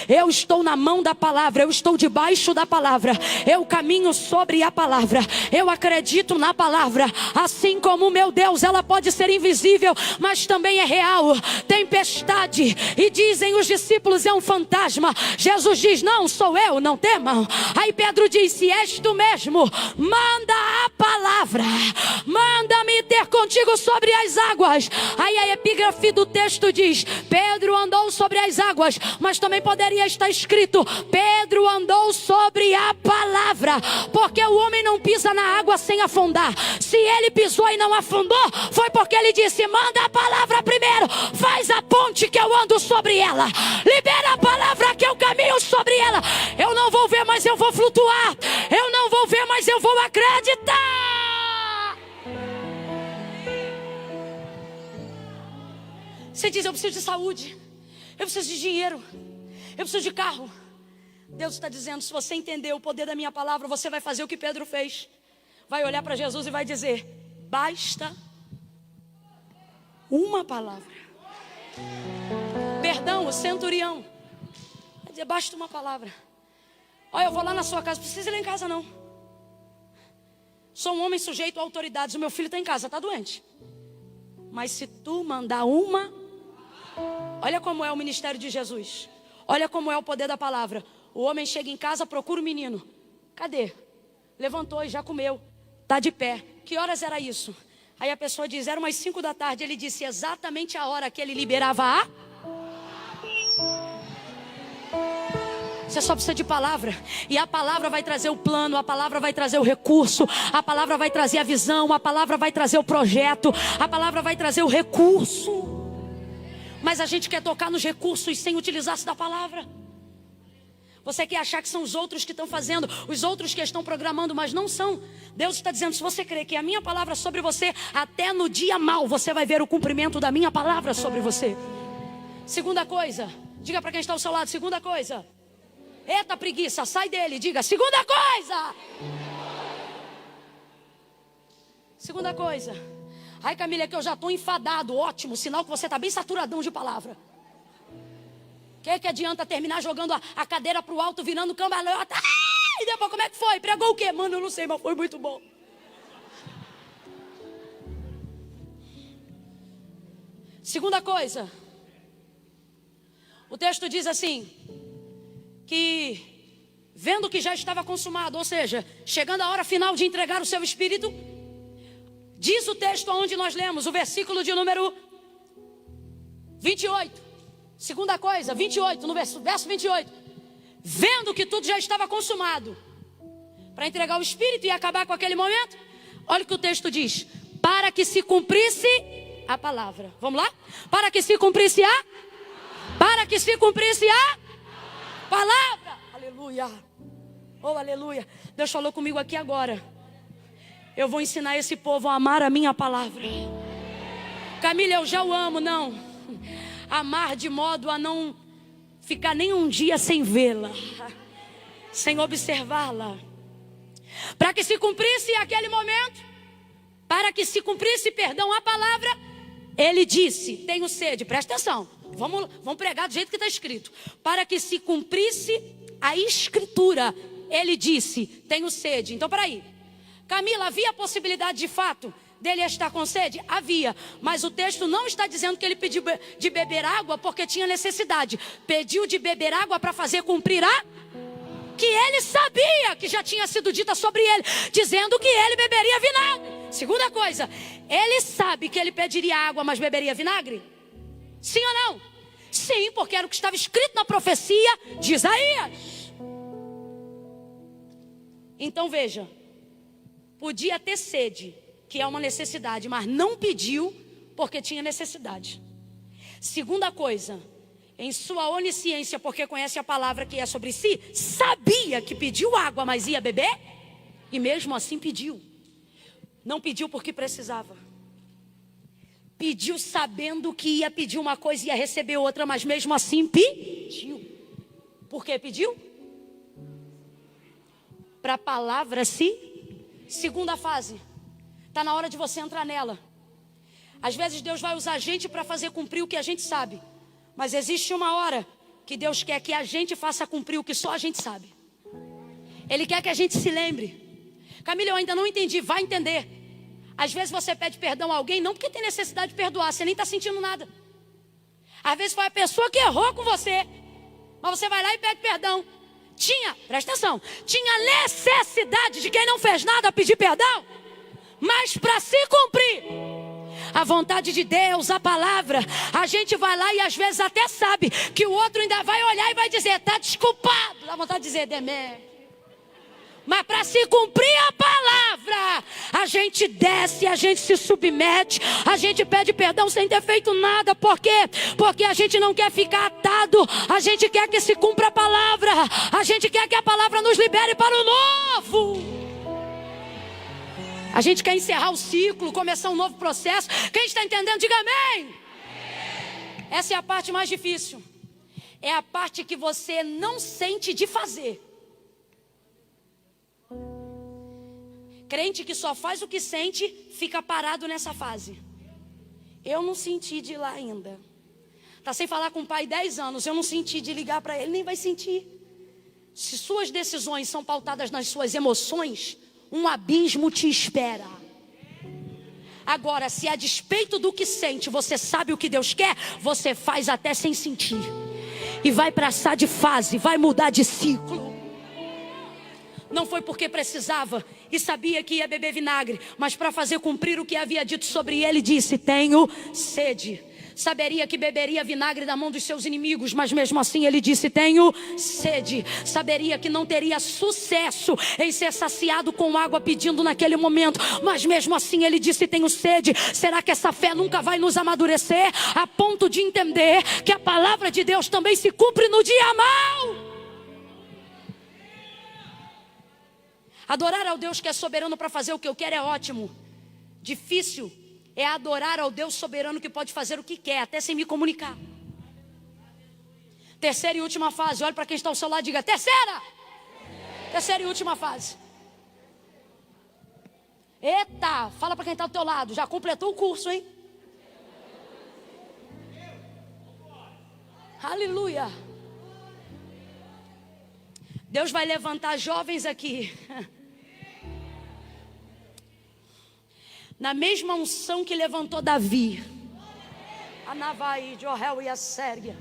Eu estou na mão da palavra. Eu estou debaixo da palavra. Eu caminho sobre a palavra. Eu acredito na palavra. Assim como meu Deus, ela pode ser invisível, mas também é real. Tempestade, e dizem os discípulos, é um fantasma. Jesus diz, não, sou eu, não temam. Aí Pedro diz, se és tu mesmo, manda a palavra. Manda-me ter contigo sobre as águas. Aí a epígrafe do texto diz, Pedro andou sobre as águas, mas também poderia estar escrito, Pedro andou sobre a palavra, porque o homem não pisa na água sem afundar. Se ele pisou e não afundou, foi porque ele disse, manda a palavra primeiro, faz a ponte que eu ando sobre ela, libera a palavra que eu caminho sobre ela. Eu não vou ver, mas eu vou flutuar. Eu não vou ver, mas eu vou acreditar. Você diz, eu preciso de saúde, eu preciso de dinheiro, eu preciso de carro. Deus está dizendo, se você entender o poder da minha palavra, você vai fazer o que Pedro fez. Vai olhar para Jesus e vai dizer, basta uma palavra. Perdão, o centurião vai dizer, basta uma palavra. Olha, eu vou lá na sua casa, não precisa ir lá em casa não. Sou um homem sujeito a autoridades, o meu filho está em casa, está doente. Mas se tu mandar uma, olha como é o ministério de Jesus. Olha como é o poder da palavra. O homem chega em casa, procura o menino. Cadê? Levantou e já comeu. Está de pé. Que horas era isso? Aí a pessoa diz, era umas 5 da tarde. Ele disse exatamente a hora que ele liberava a... Você só precisa de palavra. E a palavra vai trazer o plano, a palavra vai trazer o recurso, a palavra vai trazer a visão, a palavra vai trazer o projeto, a palavra vai trazer o recurso. Mas a gente quer tocar nos recursos sem utilizar-se da palavra. Você quer achar que são os outros que estão fazendo, os outros que estão programando, mas não são. Deus está dizendo, se você crer que a minha palavra sobre você, até no dia mau, você vai ver o cumprimento da minha palavra sobre você. Segunda coisa, diga para quem está ao seu lado, segunda coisa. Eita preguiça, sai dele, diga, segunda coisa. Segunda coisa. Ai Camila, é que eu já estou enfadado, ótimo, sinal que você está bem saturadão de palavra. Que adianta terminar jogando a cadeira para o alto, virando cambalhota? E depois como é que foi? Pregou o quê? Mano, eu não sei, mas foi muito bom. Segunda coisa. O texto diz assim, que vendo que já estava consumado, ou seja, chegando a hora final de entregar o seu espírito, diz o texto onde nós lemos, o versículo de número 28. Segunda coisa, 28, no verso 28. Vendo que tudo já estava consumado, para entregar o espírito e acabar com aquele momento, olha o que o texto diz, para que se cumprisse a palavra. Vamos lá? Para que se cumprisse a palavra. Aleluia. Oh, aleluia. Deus falou comigo aqui agora. Eu vou ensinar esse povo a amar a minha palavra. Camila, eu já o amo, não. Amar de modo a não ficar nem um dia sem vê-la, sem observá-la. Para que se cumprisse aquele momento, para que se cumprisse, perdão, a palavra, ele disse, tenho sede, presta atenção. Vamos pregar do jeito que está escrito. Para que se cumprisse a escritura, ele disse, tenho sede. Então, peraí. Camila, havia a possibilidade de fato dele estar com sede? Havia. Mas o texto não está dizendo que ele pediu de beber água porque tinha necessidade. Pediu de beber água para fazer cumprir que ele sabia que já tinha sido dita sobre ele, dizendo que ele beberia vinagre. Segunda coisa, ele sabe que ele pediria água, mas beberia vinagre? Sim ou não? Sim, porque era o que estava escrito na profecia de Isaías. Então veja, podia ter sede, que é uma necessidade, mas não pediu porque tinha necessidade. Segunda coisa, em sua onisciência, porque conhece a palavra que é sobre si, sabia que pediu água, mas ia beber, e mesmo assim pediu. Não pediu porque precisava. Pediu sabendo que ia pedir uma coisa e ia receber outra, mas mesmo assim pediu. Por que pediu? Para a palavra se. Segunda fase. Está na hora de você entrar nela. Às vezes Deus vai usar a gente para fazer cumprir o que a gente sabe. Mas existe uma hora que Deus quer que a gente faça cumprir o que só a gente sabe. Ele quer que a gente se lembre. Camila, eu ainda não entendi. Vai entender. Às vezes você pede perdão a alguém, não porque tem necessidade de perdoar, você nem está sentindo nada. Às vezes foi a pessoa que errou com você, mas você vai lá e pede perdão. Presta atenção, tinha necessidade de quem não fez nada pedir perdão, mas para se cumprir a vontade de Deus, a palavra, a gente vai lá e às vezes até sabe que o outro ainda vai olhar e vai dizer, está desculpado. Dá vontade de dizer, Demetrio. Mas para se cumprir a palavra, a gente desce, a gente se submete, a gente pede perdão sem ter feito nada. Por quê? Porque a gente não quer ficar atado, a gente quer que se cumpra a palavra, a gente quer que a palavra nos libere para o novo. A gente quer encerrar o ciclo, começar um novo processo. Quem está entendendo, diga amém. Essa é a parte mais difícil. É a parte que você não sente de fazer. Crente que só faz o que sente, fica parado nessa fase. Eu não senti de ir lá ainda. Tá sem falar com o pai 10 anos, eu não senti de ligar para ele, nem vai sentir. Se suas decisões são pautadas nas suas emoções, um abismo te espera. Agora, se a despeito do que sente, você sabe o que Deus quer, você faz até sem sentir. E vai passar de fase, vai mudar de ciclo. Não foi porque precisava e sabia que ia beber vinagre, mas para fazer cumprir o que havia dito sobre ele, disse: tenho sede. Saberia que beberia vinagre da mão dos seus inimigos, mas mesmo assim ele disse: tenho sede. Saberia que não teria sucesso em ser saciado com água pedindo naquele momento, mas mesmo assim ele disse: tenho sede. Será que essa fé nunca vai nos amadurecer a ponto de entender que a palavra de Deus também se cumpre no dia mau? Adorar ao Deus que é soberano para fazer o que eu quero é ótimo. Difícil é adorar ao Deus soberano que pode fazer o que quer, até sem me comunicar. Terceira e última fase. Olha para quem está ao seu lado e diga: terceira! Terceira e última fase. Eita, fala para quem está ao teu lado. Já completou o curso, hein? Aleluia. Deus vai levantar jovens aqui. Na mesma unção que levantou Davi, a Navai, Jorel e a Sérgia,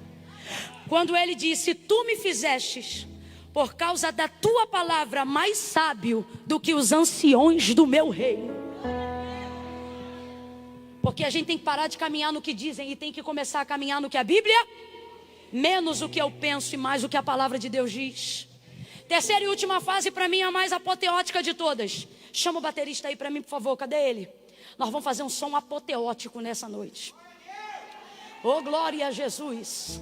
quando ele disse: tu me fizestes por causa da tua palavra mais sábio do que os anciões do meu reino. Porque a gente tem que parar de caminhar no que dizem e tem que começar a caminhar no que a Bíblia, menos o que eu penso e mais o que a palavra de Deus diz. Terceira e última fase, para mim, a mais apoteótica de todas. Chama o baterista aí para mim, por favor. Cadê ele? Nós vamos fazer um som apoteótico nessa noite. Oh, glória a Jesus.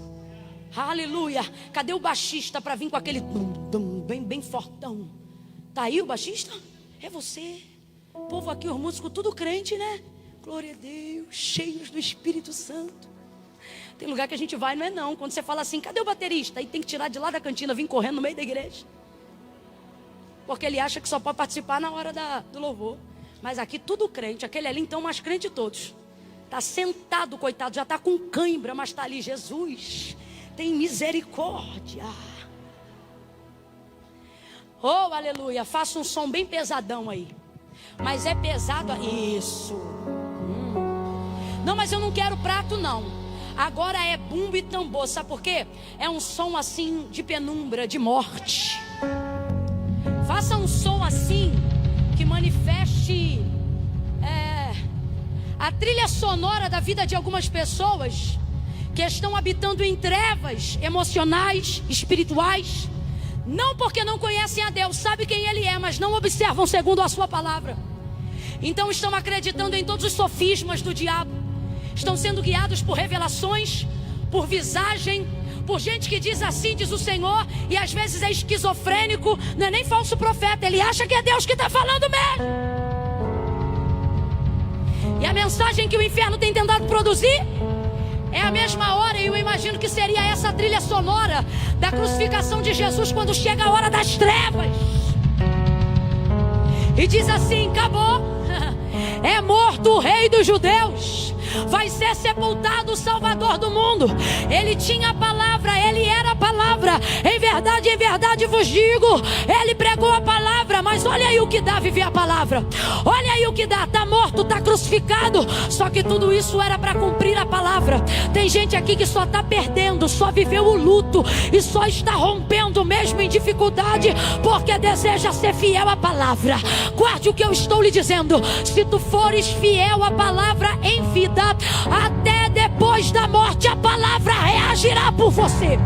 Aleluia. Cadê o baixista para vir com aquele bem fortão? Tá aí o baixista? É você. O povo aqui, os músicos, tudo crente, né? Glória a Deus, cheios do Espírito Santo. Tem lugar que a gente vai, não é não. Quando você fala assim: cadê o baterista? Aí tem que tirar de lá da cantina, vir correndo no meio da igreja. Porque ele acha que só pode participar na hora do louvor. Mas aqui tudo crente. Aquele ali então mais crente de todos. Está sentado, coitado, já está com cãibra, mas está ali: Jesus, tem misericórdia. Oh, aleluia. Faça um som bem pesadão aí. Mas é pesado. Isso. Não, mas eu não quero prato não. Agora é bumbo e tambor. Sabe por quê? É um som assim de penumbra, de morte. Faça um som assim que manifeste a trilha sonora da vida de algumas pessoas que estão habitando em trevas emocionais, espirituais. Não porque não conhecem a Deus, sabe quem Ele é, mas não observam segundo a sua palavra. Então estão acreditando em todos os sofismas do diabo. Estão sendo guiados por revelações, por visagem, por gente que diz assim, diz o Senhor, e às vezes é esquizofrênico, não é nem falso profeta, ele acha que é Deus que está falando mesmo. E a mensagem que o inferno tem tentado produzir é a mesma hora, e eu imagino que seria essa trilha sonora da crucificação de Jesus quando chega a hora das trevas. E diz assim: acabou, é morto o rei dos judeus, vai ser sepultado o Salvador do mundo. Ele tinha a palavra, ele era a palavra. Em verdade vos digo, ele pregou a palavra. Mas olha aí o que dá viver a palavra. Olha aí o que dá, tá morto, tá crucificado. Só que tudo isso era para cumprir a palavra. Tem gente aqui que só tá perdendo, só viveu o luto e só está rompendo mesmo em dificuldade, porque deseja ser fiel à palavra. Guarde o que eu estou lhe dizendo: se tu fores fiel à palavra em vida, até depois da morte a palavra reagirá por você.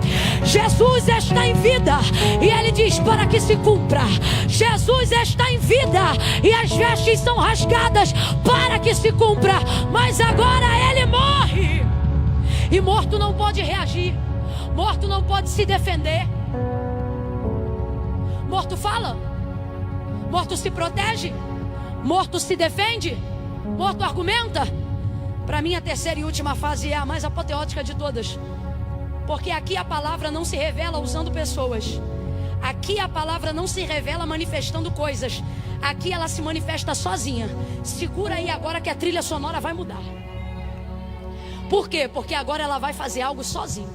Jesus está em vida e ele diz para que se cumpra. Jesus está em vida e as vestes são rasgadas para que se cumpra. Mas agora ele morre, e morto não pode reagir, morto não pode se defender. Morto fala, morto se protege, morto se defende, morto argumenta. Para mim, a terceira e última fase é a mais apoteótica de todas. Porque aqui a palavra não se revela usando pessoas. Aqui a palavra não se revela manifestando coisas. Aqui ela se manifesta sozinha. Segura aí agora que a trilha sonora vai mudar. Por quê? Porque agora ela vai fazer algo sozinha.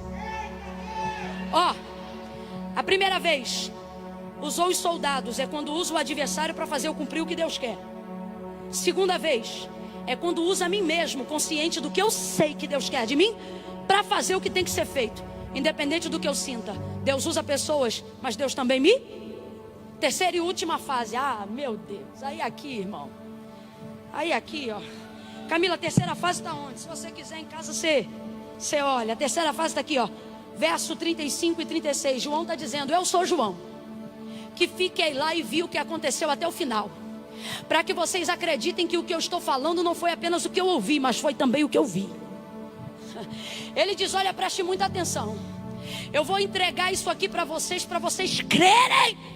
Ó, a primeira vez usou os soldados é quando usa o adversário para fazer eu cumprir o que Deus quer. Segunda vez é quando usa a mim mesmo, consciente do que eu sei que Deus quer de mim, para fazer o que tem que ser feito, independente do que eu sinta. Deus usa pessoas, mas Deus também me... Terceira e última fase. Ah, meu Deus. Aí aqui, irmão. Aí aqui, ó. Camila, a terceira fase está onde? Se você quiser em casa, você olha. A terceira fase está aqui, ó. Verso 35 e 36. João está dizendo: eu sou João, que fiquei lá e vi o que aconteceu até o final, para que vocês acreditem que o que eu estou falando não foi apenas o que eu ouvi, mas foi também o que eu vi. Ele diz: olha, preste muita atenção. Eu vou entregar isso aqui para vocês crerem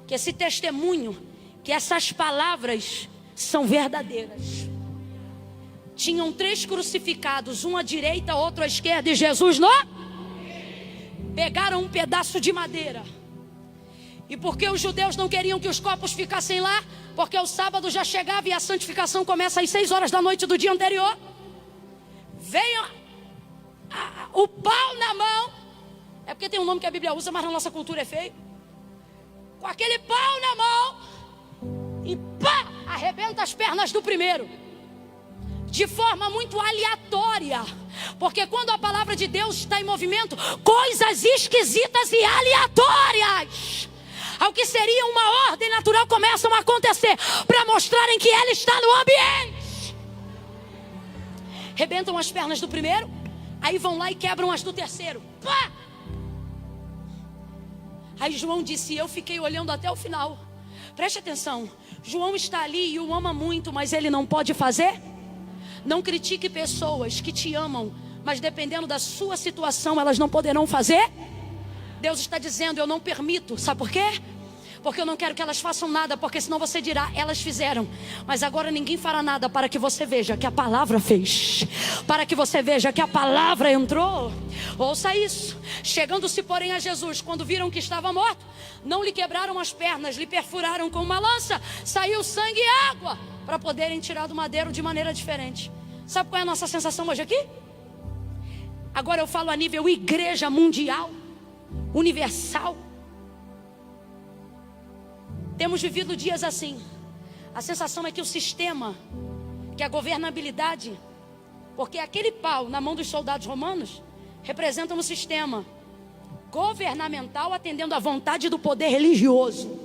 que esse testemunho, que essas palavras são verdadeiras. Tinham 3 crucificados, um à direita, outro à esquerda, e Jesus pegaram um pedaço de madeira. E porque os judeus não queriam que os corpos ficassem lá, porque o sábado já chegava e a santificação começa às 6 horas da noite do dia anterior, veio o pau na mão. É porque tem um nome que a Bíblia usa, mas na nossa cultura é feio. Com aquele pau na mão, e pá, arrebenta as pernas do primeiro, de forma muito aleatória. Porque quando a palavra de Deus está em movimento, coisas esquisitas e aleatórias, ao que seria uma ordem natural, começam a acontecer, para mostrarem que ela está no ambiente. Rebentam as pernas do primeiro, aí vão lá e quebram as do terceiro. Pá! Aí João disse: eu fiquei olhando até o final. Preste atenção, João está ali e o ama muito, mas ele não pode fazer. Não critique pessoas que te amam, mas dependendo da sua situação, elas não poderão fazer. Deus está dizendo: eu não permito. Sabe por quê? Porque eu não quero que elas façam nada, porque senão você dirá: elas fizeram. Mas agora ninguém fará nada, para que você veja que a palavra fez, para que você veja que a palavra entrou. Ouça isso. Chegando-se porém a Jesus, quando viram que estava morto, não lhe quebraram as pernas, lhe perfuraram com uma lança, saiu sangue e água, para poderem tirar do madeiro de maneira diferente. Sabe qual é a nossa sensação hoje aqui? Agora eu falo a nível igreja mundial, universal. Temos vivido dias assim. A sensação é que o sistema, que a governabilidade, porque aquele pau na mão dos soldados romanos representa um sistema governamental atendendo à vontade do poder religioso.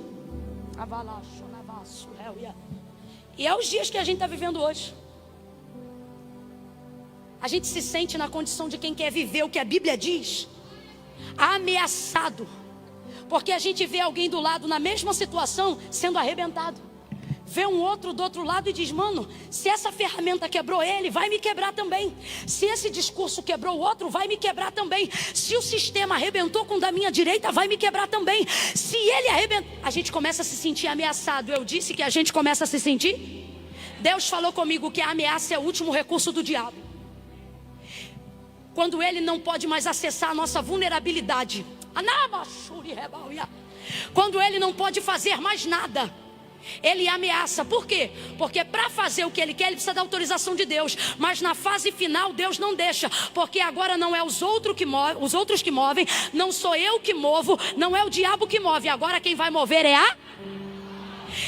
E é os dias que a gente está vivendo hoje. A gente se sente na condição de quem quer viver o que a Bíblia diz, ameaçado, porque a gente vê alguém do lado na mesma situação sendo arrebentado. Vê um outro do outro lado e diz: mano, se essa ferramenta quebrou ele, vai me quebrar também. Se esse discurso quebrou o outro, vai me quebrar também. Se o sistema arrebentou com o da minha direita, vai me quebrar também. Se ele arrebentou, a gente começa a se sentir ameaçado. Eu disse que a gente começa a se sentir. Deus falou comigo que a ameaça é o último recurso do diabo. Quando ele não pode mais acessar a nossa vulnerabilidade, quando ele não pode fazer mais nada, ele ameaça. Por quê? Porque para fazer o que ele quer, ele precisa da autorização de Deus. Mas na fase final, Deus não deixa. Porque agora não é os outros que movem, não sou eu que movo, não é o diabo que move. Agora quem vai mover é a...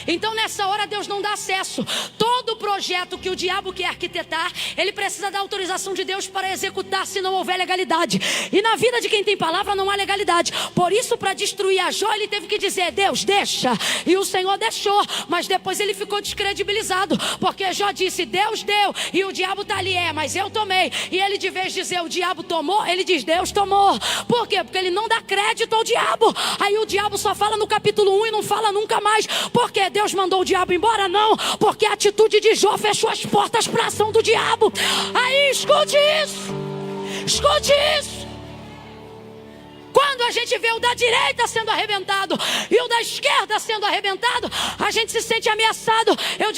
Então nessa hora Deus não dá acesso. Todo projeto que o diabo quer arquitetar, ele precisa da autorização de Deus para executar, se não houver legalidade. E na vida de quem tem palavra não há legalidade. Por isso, para destruir a Jó, ele teve que dizer: Deus, deixa. E o Senhor deixou. Mas depois ele ficou descredibilizado, porque Jó disse: Deus deu. E o diabo está ali: mas eu tomei. E ele, de vez de dizer o diabo tomou, ele diz: Deus tomou. Por quê? Porque ele não dá crédito ao diabo. Aí o diabo só fala no capítulo 1 e não fala nunca mais. Por quê? Deus mandou o diabo embora? Não, porque a atitude de Jó fechou as portas para a ação do diabo. Aí escute isso. Escute isso. Quando a gente vê o da direita sendo arrebentado e o da esquerda sendo sendo arrebentado, a gente se sente ameaçado. Eu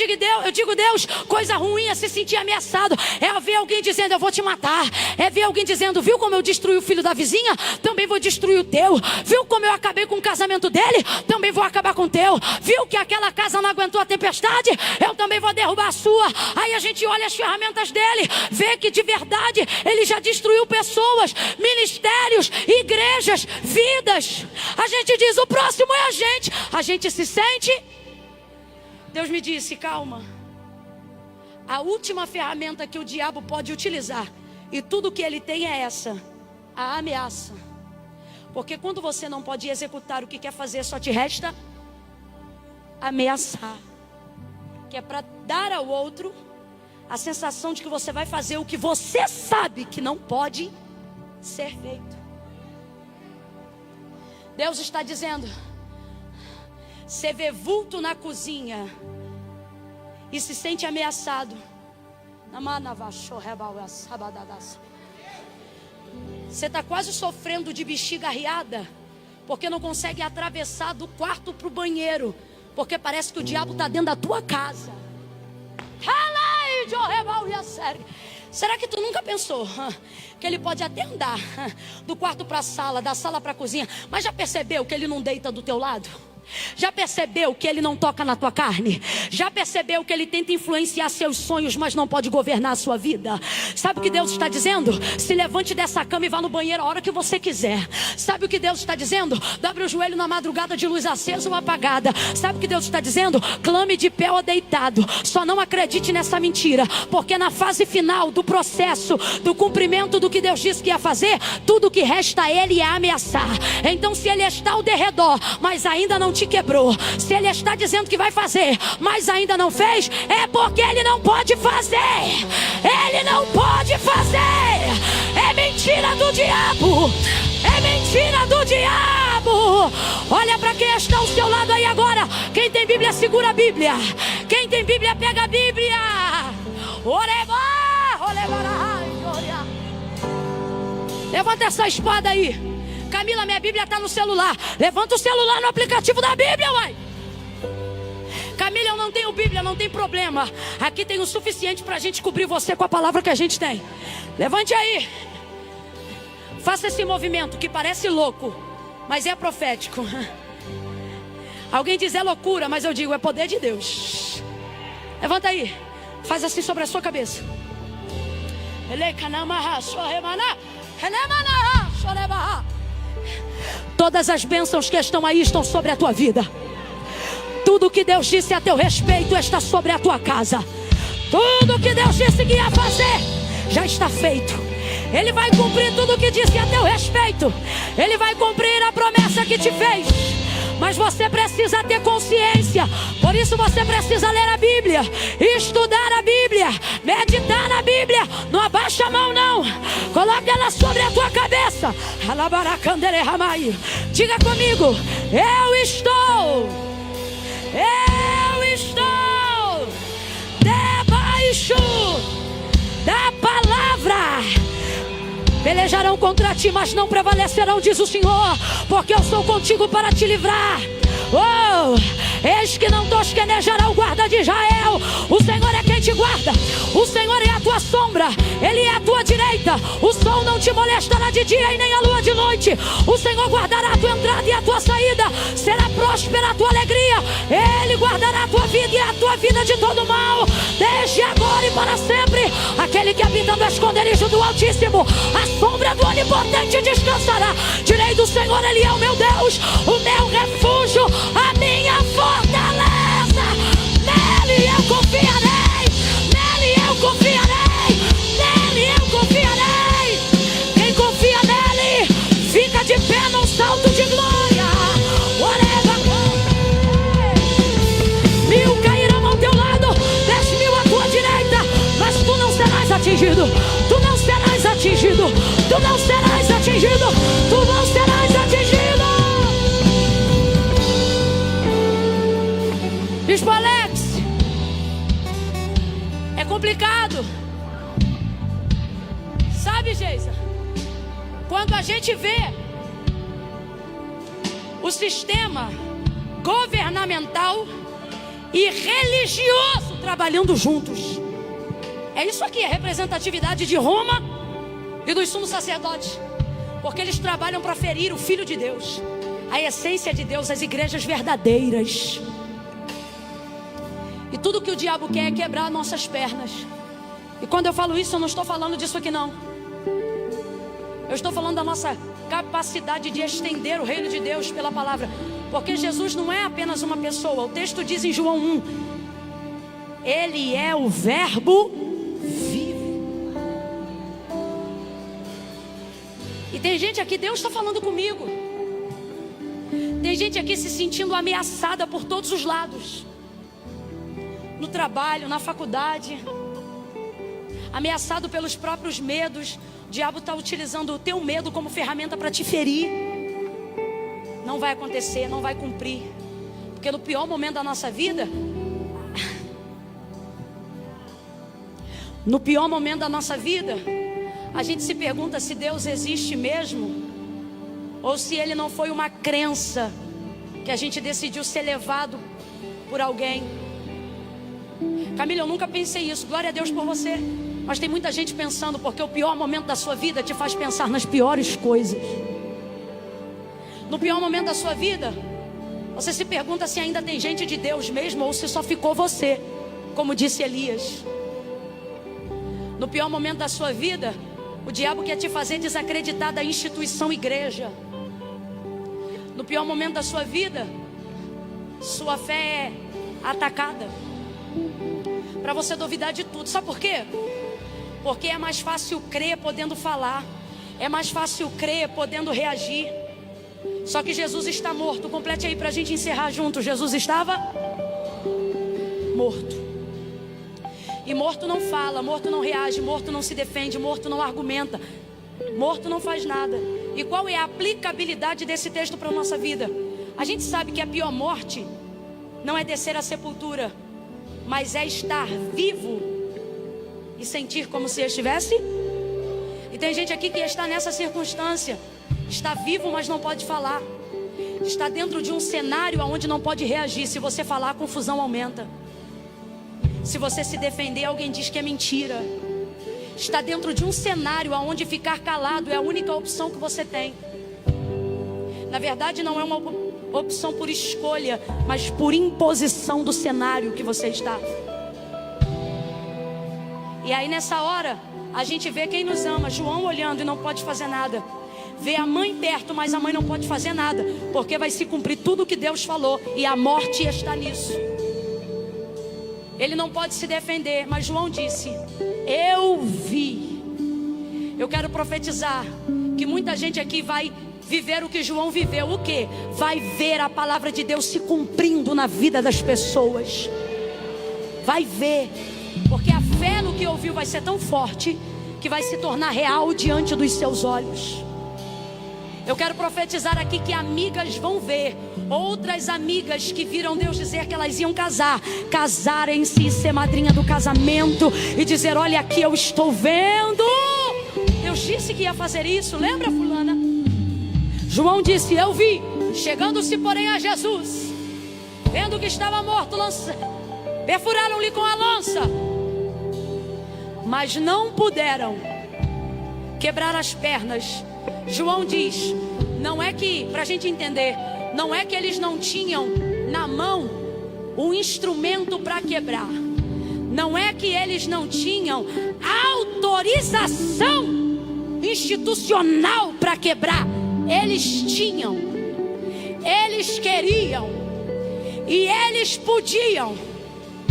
digo, Deus, coisa ruim é se sentir ameaçado. É ver alguém dizendo, eu vou te matar. É ver alguém dizendo, viu como eu destruí o filho da vizinha? Também vou destruir o teu. Viu como eu acabei com o casamento dele? Também vou acabar com o teu. Viu que aquela casa não aguentou a tempestade? Eu também vou derrubar a sua. Aí a gente olha as ferramentas dele, vê que de verdade ele já destruiu pessoas, ministérios, igrejas, vidas. A gente diz, o próximo é a gente. A gente se sente. Deus me disse, calma. A última ferramenta que o diabo pode utilizar, e tudo que ele tem é essa, a ameaça. Porque quando você não pode executar o que quer fazer, só te resta ameaçar. Que é para dar ao outro a sensação de que você vai fazer o que você sabe que não pode ser feito. Deus está dizendo, você vê vulto na cozinha e se sente ameaçado. Você está quase sofrendo de bexiga arriada, porque não consegue atravessar do quarto para o banheiro, porque parece que o diabo está dentro da tua casa. Será que tu nunca pensou que ele pode até andar do quarto para a sala, da sala para a cozinha, mas já percebeu que ele não deita do teu lado? Já percebeu que ele não toca na tua carne? Já percebeu que ele tenta influenciar seus sonhos, mas não pode governar a sua vida? Sabe o que Deus está dizendo? Se levante dessa cama e vá no banheiro a hora que você quiser. Sabe o que Deus está dizendo? Dobre o joelho na madrugada de luz acesa ou apagada. Sabe o que Deus está dizendo? Clame de pé ou deitado. Só não acredite nessa mentira, porque na fase final do processo, do cumprimento do que Deus disse que ia fazer, tudo que resta a ele é ameaçar. Então se ele está ao derredor, mas ainda não te quebrou, se ele está dizendo que vai fazer, mas ainda não fez, é porque ele não pode fazer. Ele não pode fazer. É mentira do diabo. É mentira do diabo. Olha para quem está ao seu lado aí agora. Quem tem Bíblia, segura a Bíblia. Quem tem Bíblia, pega a Bíblia. Levanta essa espada aí. Camila, minha Bíblia está no celular. Levanta o celular no aplicativo da Bíblia, uai. Camila, eu não tenho Bíblia, não tem problema. Aqui tem o suficiente para a gente cobrir você com a palavra que a gente tem. Levante aí. Faça esse movimento que parece louco, mas é profético. Alguém diz é loucura, mas eu digo é poder de Deus. Levanta aí. Faz assim sobre a sua cabeça. Todas as bênçãos que estão aí estão sobre a tua vida. Tudo que Deus disse a teu respeito está sobre a tua casa. Tudo que Deus disse que ia fazer já está feito. Ele vai cumprir tudo o que disse a teu respeito. Ele vai cumprir a promessa que te fez. Mas você precisa ter consciência. Por isso você precisa ler a Bíblia, estudar a Bíblia, meditar na Bíblia. Não abaixa a mão não. Coloque ela sobre a tua cabeça. Diga comigo: eu estou debaixo da palavra. Pelejarão contra ti, mas não prevalecerão, diz o Senhor, porque eu sou contigo para te livrar. Oh, eis que não tosquenejará o guarda de Israel. O Senhor é quem te guarda. O Senhor é a tua sombra. Ele é a tua direita. O sol não te molestará de dia e nem a lua de noite. O Senhor guardará a tua entrada e a tua saída. Será próspera a tua alegria. Ele guardará a tua vida e a tua vida de todo mal, desde agora e para sempre. Aquele que habita no esconderijo do Altíssimo, a sombra do Onipotente descansará. Direi do Senhor, Ele é o meu Deus, o meu refúgio, a minha fortaleza. Nele eu confiarei. Nele eu confiarei. Nele eu confiarei. Quem confia nele fica de pé num salto de glória. Mil cairão ao teu lado, 10.000 à tua direita, mas tu não serás atingido. Tu não serás atingido. Tu não serás atingido. Tu não serás atingido. Bispo Alex, é complicado. Sabe, Geisa, quando a gente vê o sistema governamental e religioso trabalhando juntos. É isso aqui, a representatividade de Roma e dos sumos sacerdotes, porque eles trabalham para ferir o Filho de Deus, a essência de Deus, as igrejas verdadeiras. E tudo que o diabo quer é quebrar nossas pernas. E quando eu falo isso, eu não estou falando disso aqui não. Eu estou falando da nossa capacidade de estender o reino de Deus pela palavra. Porque Jesus não é apenas uma pessoa. O texto diz em João 1: Ele é o verbo vivo. E tem gente aqui, Deus está falando comigo. Tem gente aqui se sentindo ameaçada por todos os lados. No trabalho, na faculdade. Ameaçado pelos próprios medos. O diabo está utilizando o teu medo como ferramenta para te ferir. Não vai acontecer, não vai cumprir. Porque no pior momento da nossa vida, no pior momento da nossa vida, a gente se pergunta se Deus existe mesmo, ou se Ele não foi uma crença que a gente decidiu ser levado por alguém. Camila, eu nunca pensei isso. Glória a Deus por você. Mas tem muita gente pensando, porque o pior momento da sua vida te faz pensar nas piores coisas. No pior momento da sua vida, você se pergunta se ainda tem gente de Deus mesmo, ou se só ficou você, como disse Elias. No pior momento da sua vida, o diabo quer te fazer desacreditar da instituição igreja. No pior momento da sua vida, sua fé é atacada, para você duvidar de tudo. Sabe por quê? Porque é mais fácil crer podendo falar, é mais fácil crer podendo reagir. Só que Jesus está morto. Complete aí para a gente encerrar junto. Jesus estava morto. E morto não fala, morto não reage, morto não se defende, morto não argumenta, morto não faz nada. E qual é a aplicabilidade desse texto para a nossa vida? A gente sabe que a pior morte não é descer à sepultura, mas é estar vivo e sentir como se estivesse. E tem gente aqui que está nessa circunstância. Está vivo, mas não pode falar. Está dentro de um cenário onde não pode reagir. Se você falar, a confusão aumenta. Se você se defender, alguém diz que é mentira. Está dentro de um cenário onde ficar calado é a única opção que você tem. Na verdade, não é uma opção por escolha, mas por imposição do cenário que você está. E aí nessa hora, a gente vê quem nos ama. João olhando e não pode fazer nada. Vê a mãe perto, mas a mãe não pode fazer nada, porque vai se cumprir tudo o que Deus falou, e a morte está nisso. Ele não pode se defender, mas João disse: eu vi. Eu quero profetizar que muita gente aqui vai viver o que João viveu. O quê? Vai ver a palavra de Deus se cumprindo na vida das pessoas. Vai ver, porque a fé no que ouviu vai ser tão forte que vai se tornar real diante dos seus olhos. Eu quero profetizar aqui que amigas vão ver outras amigas que viram Deus dizer que elas iam casar, casarem-se e ser madrinha do casamento e dizer: olha aqui, eu estou vendo. Deus disse que ia fazer isso, lembra, fulana? João disse: eu vi. Chegando-se porém a Jesus, vendo que estava morto, perfuraram-lhe com a lança, mas não puderam quebrar as pernas. João diz, não é que, para a gente entender, não é que eles não tinham na mão um instrumento para quebrar. Não é que eles não tinham autorização institucional para quebrar. Eles tinham, eles queriam e eles podiam,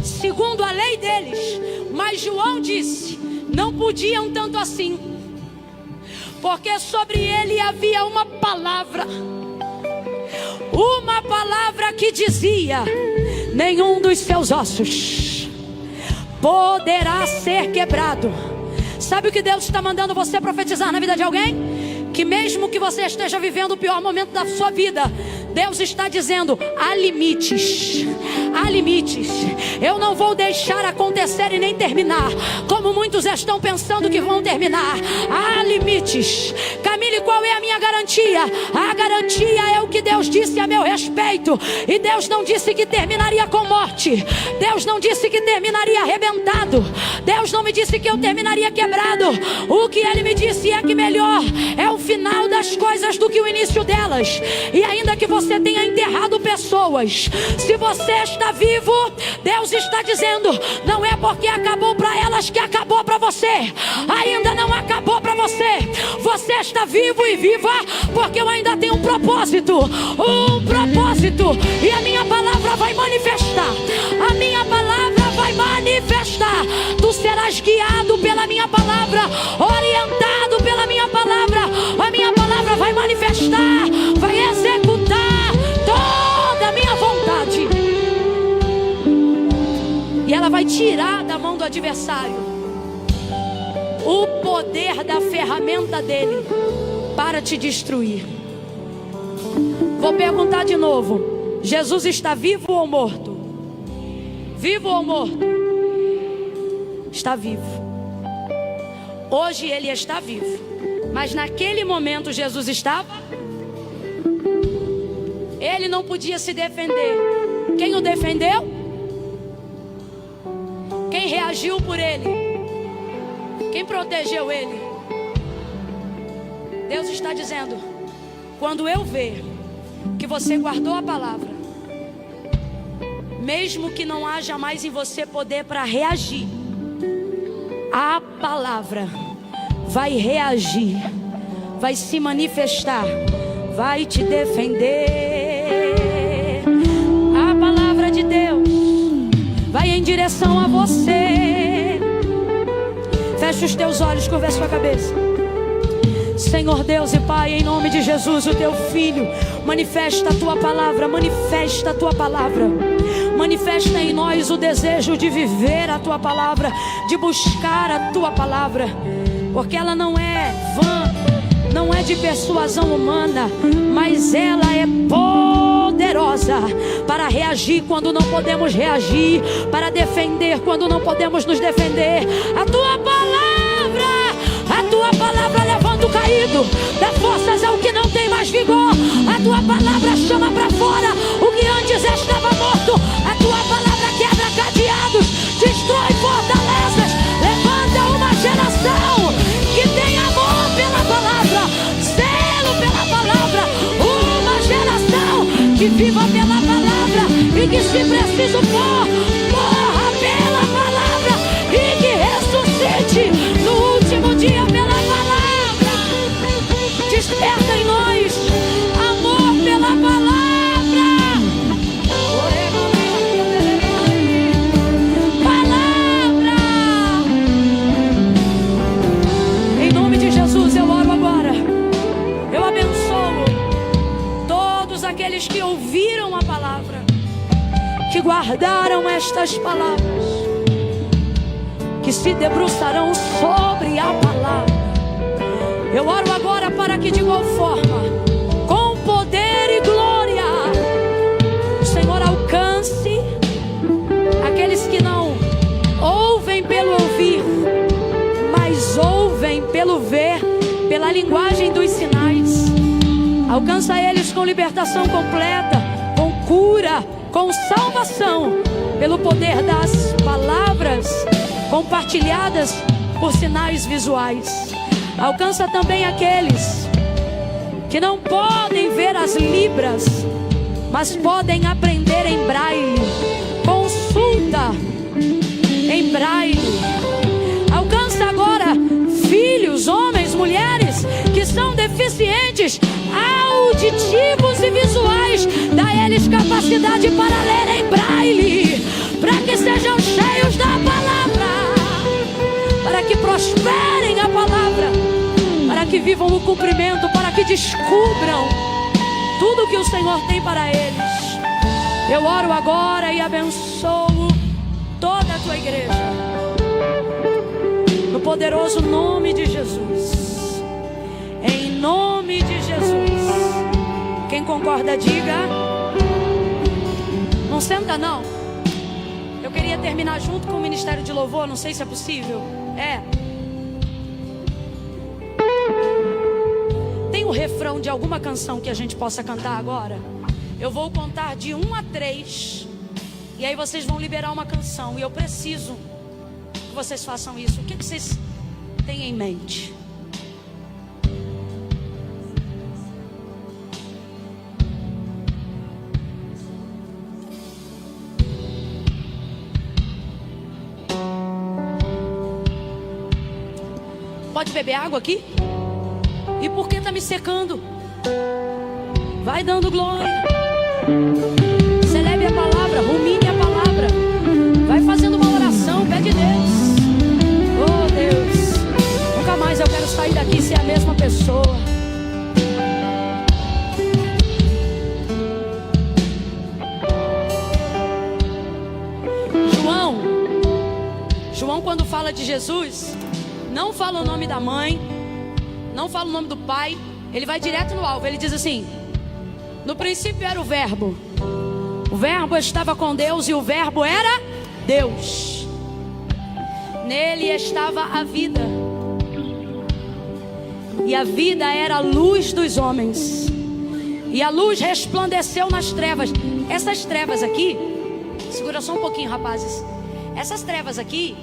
segundo a lei deles. Mas João disse, não podiam tanto assim, porque sobre ele havia uma palavra que dizia: nenhum dos seus ossos poderá ser quebrado. Sabe o que Deus está mandando você profetizar na vida de alguém? Que mesmo que você esteja vivendo o pior momento da sua vida, Deus está dizendo: há limites, há limites. Eu não vou deixar acontecer e nem terminar como muitos estão pensando que vão terminar. Há limites. Camila, ele: qual é a minha garantia? A garantia é o que Deus disse a meu respeito. E Deus não disse que terminaria com morte. Deus não disse que terminaria arrebentado. Deus não me disse que eu terminaria quebrado. O que Ele me disse é que melhor é o final das coisas do que o início delas. E ainda que você tenha enterrado pessoas, se você está vivo, Deus está dizendo: não é porque acabou para elas que acabou para você. Ainda não acabou para você. Você está vivo e viva porque eu ainda tenho um propósito. Um propósito. E a minha palavra vai manifestar. A minha palavra vai manifestar. Tu serás guiado pela minha palavra, orientado pela minha palavra. A minha palavra vai manifestar, vai executar toda a minha vontade. E ela vai tirar da mão do adversário o poder da ferramenta dele para te destruir. Vou perguntar de novo: Jesus está vivo ou morto? Vivo ou morto? Está vivo. Hoje ele está vivo. Mas naquele momento Jesus estava? Ele não podia se defender. Quem o defendeu? Quem reagiu por ele? Quem protegeu ele? Deus está dizendo: quando eu ver que você guardou a palavra, mesmo que não haja mais em você poder para reagir, a palavra vai reagir, vai se manifestar, vai te defender. A palavra de Deus vai em direção a você. Feche os teus olhos, curva a sua cabeça. Senhor Deus e Pai, em nome de Jesus, o teu Filho, manifesta a tua palavra, manifesta a tua palavra. Manifesta em nós o desejo de viver a tua palavra, de buscar a tua palavra, porque ela não é vã, não é de persuasão humana, mas ela é poderosa para reagir quando não podemos reagir, para defender quando não podemos nos defender. A tua palavra levanta o caído, dá forças ao que não tem mais vigor. A tua palavra chama para fora o que antes estava morto. A tua palavra quebra cadeados, destrói fortalezas. Levanta uma geração que tem amor pela palavra, zelo pela palavra. Uma geração que viva pela palavra e que, se preciso for, morra pela palavra e que ressuscite no último dia pela palavra. Desperta em nós amor pela palavra. Palavra. Em nome de Jesus eu oro agora. Eu abençoo todos aqueles que ouviram a palavra, que guardaram estas palavras, que se debruçarão sobre a palavra. Eu oro agora para que, de igual forma, com poder e glória, o Senhor alcance aqueles que não ouvem pelo ouvir, mas ouvem pelo ver, pela linguagem dos sinais. Alcança eles com libertação completa, com cura, com salvação, pelo poder das palavras compartilhadas por sinais visuais. Alcança também aqueles que não podem ver as libras, mas podem aprender em braille. Consulta em braille. Alcança agora filhos, homens, mulheres que são deficientes auditivos e visuais. Dá eles capacidade para ler em braille, para que sejam cheios da palavra, para que prosperem a palavra, para que vivam o cumprimento, para que descubram tudo que o Senhor tem para eles. Eu oro agora e abençoo toda a tua igreja, no poderoso nome de Jesus. Em nome de Jesus. Quem concorda, diga. Não senta não. Eu queria terminar junto com o Ministério de Louvor, não sei se é possível. tem o refrão de alguma canção que a gente possa cantar agora? Eu vou contar de 1 a 3. E aí vocês vão liberar uma canção. E eu preciso que vocês façam isso. O que vocês têm em mente? Pode beber água aqui? E por que está me secando? Vai dando glória. Celebre a palavra, rumine a palavra. Vai fazendo uma oração, pede Deus. Oh Deus, nunca mais eu quero sair daqui e ser a mesma pessoa. João quando fala de Jesus, não fala o nome da mãe, não fala o nome do pai, ele vai direto no alvo. Ele diz assim: no princípio era o verbo estava com Deus e o verbo era Deus. Nele estava a vida, e a vida era a luz dos homens, e a luz resplandeceu nas trevas. Essas trevas aqui, segura só um pouquinho, rapazes. Essas trevas aqui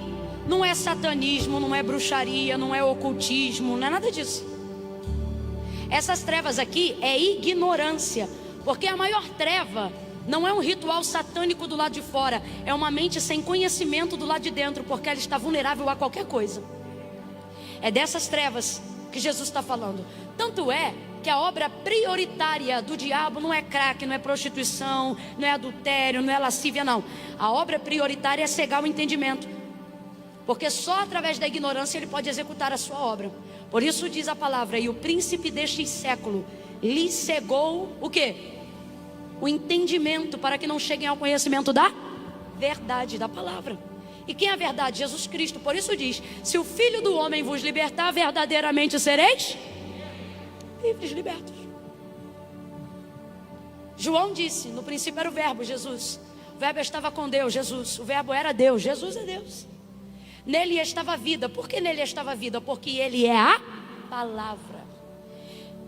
não é satanismo, não é bruxaria, não é ocultismo, não é nada disso. Essas trevas aqui é ignorância, porque a maior treva não é um ritual satânico do lado de fora, é uma mente sem conhecimento do lado de dentro, porque ela está vulnerável a qualquer coisa. É dessas trevas que Jesus está falando. Tanto é que a obra prioritária do diabo não é crack, não é prostituição, não é adultério, não é lascívia, não. A obra prioritária é cegar o entendimento, porque só através da ignorância ele pode executar a sua obra. Por isso diz a palavra: e o príncipe deste século lhe cegou o quê? O entendimento, para que não cheguem ao conhecimento da verdade, da palavra. E quem é a verdade? Jesus Cristo. Por isso diz: se o Filho do Homem vos libertar, verdadeiramente sereis livres, libertos. João disse: no princípio era o verbo, Jesus. O verbo estava com Deus, Jesus. O verbo era Deus, Jesus é Deus. Nele estava a vida. Por que nele estava a vida? Porque ele é a palavra.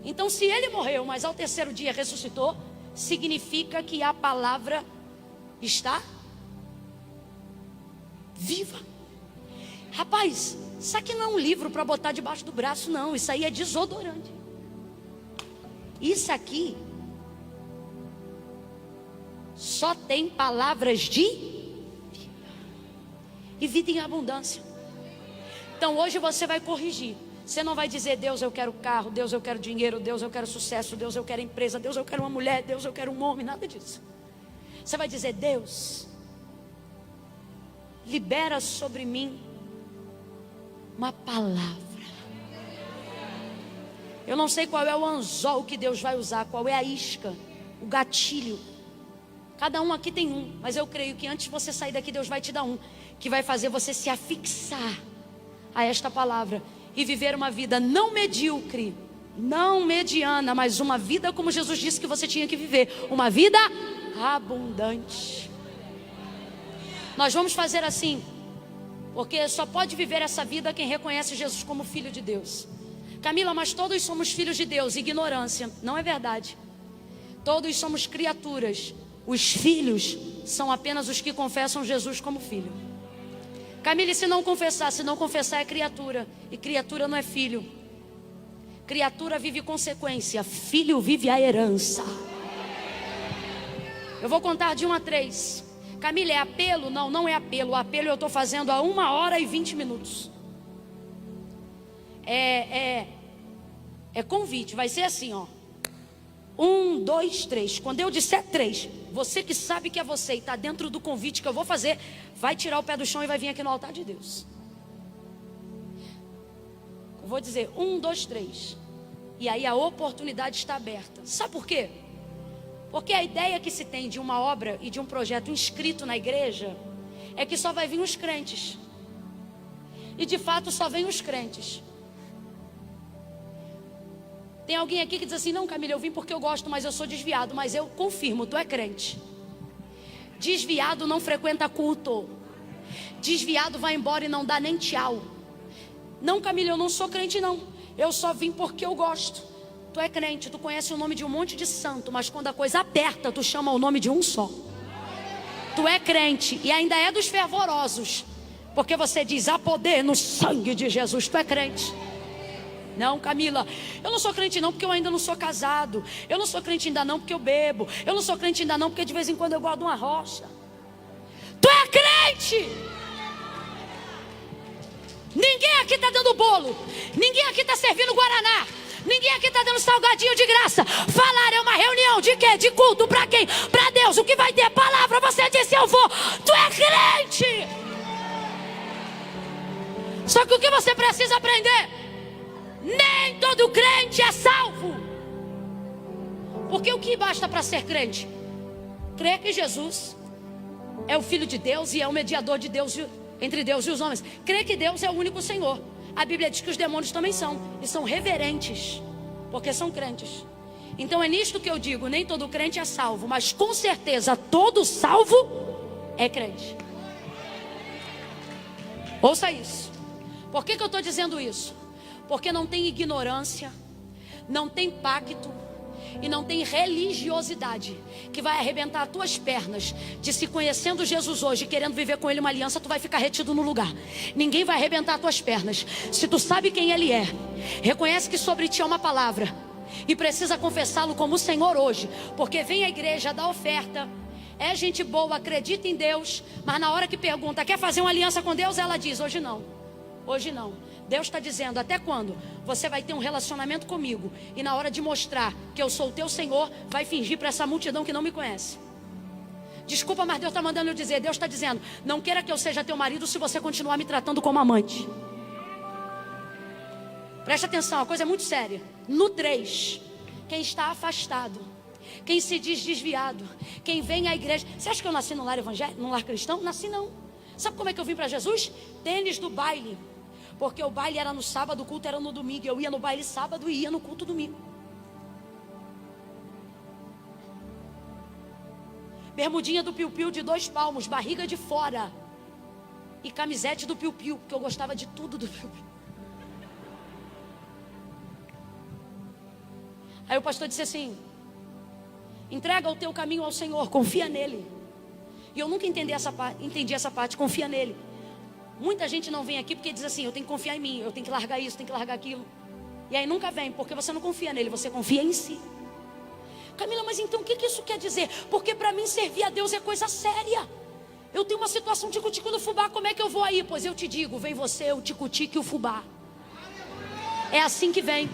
Então, se ele morreu, mas ao terceiro dia ressuscitou, significa que a palavra está viva. Rapaz, isso aqui não é um livro para botar debaixo do braço, não. Isso aí é desodorante. Isso aqui só tem palavras de vida e vida em abundância. Então hoje você vai corrigir. Você não vai dizer: Deus, eu quero carro, Deus, eu quero dinheiro, Deus, eu quero sucesso, Deus, eu quero empresa, Deus, eu quero uma mulher, Deus, eu quero um homem, nada disso. Você vai dizer: Deus, libera sobre mim uma palavra. Eu não sei qual é o anzol que Deus vai usar, qual é a isca, o gatilho. Cada um aqui tem um, mas eu creio que antes de você sair daqui, Deus vai te dar um, que vai fazer você se afixar a esta palavra e viver uma vida não medíocre, não mediana, mas uma vida como Jesus disse que você tinha que viver, uma vida abundante. Nós vamos fazer assim, porque só pode viver essa vida quem reconhece Jesus como Filho de Deus. Camila, mas todos somos filhos de Deus. Ignorância, não é verdade. Todos somos criaturas. Os filhos são apenas os que confessam Jesus como filho. Camila, e se não confessar é criatura. E criatura não é filho. Criatura vive consequência, filho vive a herança. Eu vou contar de 1 a 3. Camila, é apelo? Não, não é apelo. O apelo eu estou fazendo há 1 hora e 20 minutos. É convite, vai ser assim, ó. 1, 2, 3. Quando eu disser 3, você que sabe que é você e está dentro do convite que eu vou fazer, vai tirar o pé do chão e vai vir aqui no altar de Deus. Eu vou dizer 1, 2, 3. E aí a oportunidade está aberta. Sabe por quê? Porque a ideia que se tem de uma obra e de um projeto inscrito na igreja é que só vai vir os crentes. E de fato só vem os crentes. Tem alguém aqui que diz assim: não, Camila, eu vim porque eu gosto, mas eu sou desviado. Mas eu confirmo, tu é crente. Desviado não frequenta culto. Desviado vai embora e não dá nem tchau. Não, Camila, eu não sou crente não. Eu só vim porque eu gosto. Tu é crente, tu conhece o nome de um monte de santo, mas quando a coisa aperta, tu chama o nome de um só. Tu é crente e ainda é dos fervorosos, porque você diz: há poder no sangue de Jesus. Tu é crente. Não, Camila, eu não sou crente não porque eu ainda não sou casado. Eu não sou crente ainda não porque eu bebo. Eu não sou crente ainda não porque de vez em quando eu guardo uma rocha. Tu é crente. Ninguém aqui está dando bolo. Ninguém aqui está servindo guaraná. Ninguém aqui está dando salgadinho de graça. Falar é uma reunião de quê? De culto para quem? Para Deus. O que vai ter? Palavra. Você disse: eu vou. Tu é crente. Só que o que você precisa aprender? Nem todo crente é salvo. Porque o que basta para ser crente? Crer que Jesus é o Filho de Deus e é o mediador de Deus, entre Deus e os homens. Crer que Deus é o único Senhor. A Bíblia diz que os demônios também são, e são reverentes, porque são crentes. Então é nisto que eu digo: nem todo crente é salvo, mas com certeza todo salvo é crente. Ouça isso. Por que eu estou dizendo isso? Porque não tem ignorância, não tem pacto e não tem religiosidade que vai arrebentar as tuas pernas de se conhecendo Jesus hoje, querendo viver com Ele uma aliança. Tu vai ficar retido no lugar. Ninguém vai arrebentar as tuas pernas. Se tu sabe quem Ele é, reconhece que sobre ti é uma palavra e precisa confessá-lo como o Senhor hoje, porque vem a igreja, dá oferta, é gente boa, acredita em Deus, mas na hora que pergunta: quer fazer uma aliança com Deus? Ela diz: hoje não, hoje não. Deus está dizendo: até quando você vai ter um relacionamento comigo e na hora de mostrar que eu sou o teu Senhor, vai fingir para essa multidão que não me conhece? Desculpa, mas Deus está mandando eu dizer. Deus está dizendo: não queira que eu seja teu marido se você continuar me tratando como amante. Preste atenção, a coisa é muito séria. No 3, quem está afastado, quem se diz desviado, quem vem à igreja. Você acha que eu nasci num lar evangélico, num lar cristão? Nasci não. Sabe como é que eu vim para Jesus? Tênis do baile. Porque o baile era no sábado, o culto era no domingo. Eu ia no baile sábado e ia no culto domingo. Bermudinha do piu-piu de 2 palmos, barriga de fora e camisete do piu-piu, porque eu gostava de tudo do piu-piu. Aí o pastor disse assim: entrega o teu caminho ao Senhor, confia nele. E eu nunca entendi essa parte, confia nele. Muita gente não vem aqui porque diz assim: eu tenho que confiar em mim, eu tenho que largar isso, tenho que largar aquilo. E aí nunca vem, porque você não confia nele, você confia em si. Camila, mas então o que isso quer dizer? Porque para mim servir a Deus é coisa séria. Eu tenho uma situação tico-tico no fubá, como é que eu vou aí? Pois eu te digo: vem você, o tico-tico e o fubá. É assim que vem.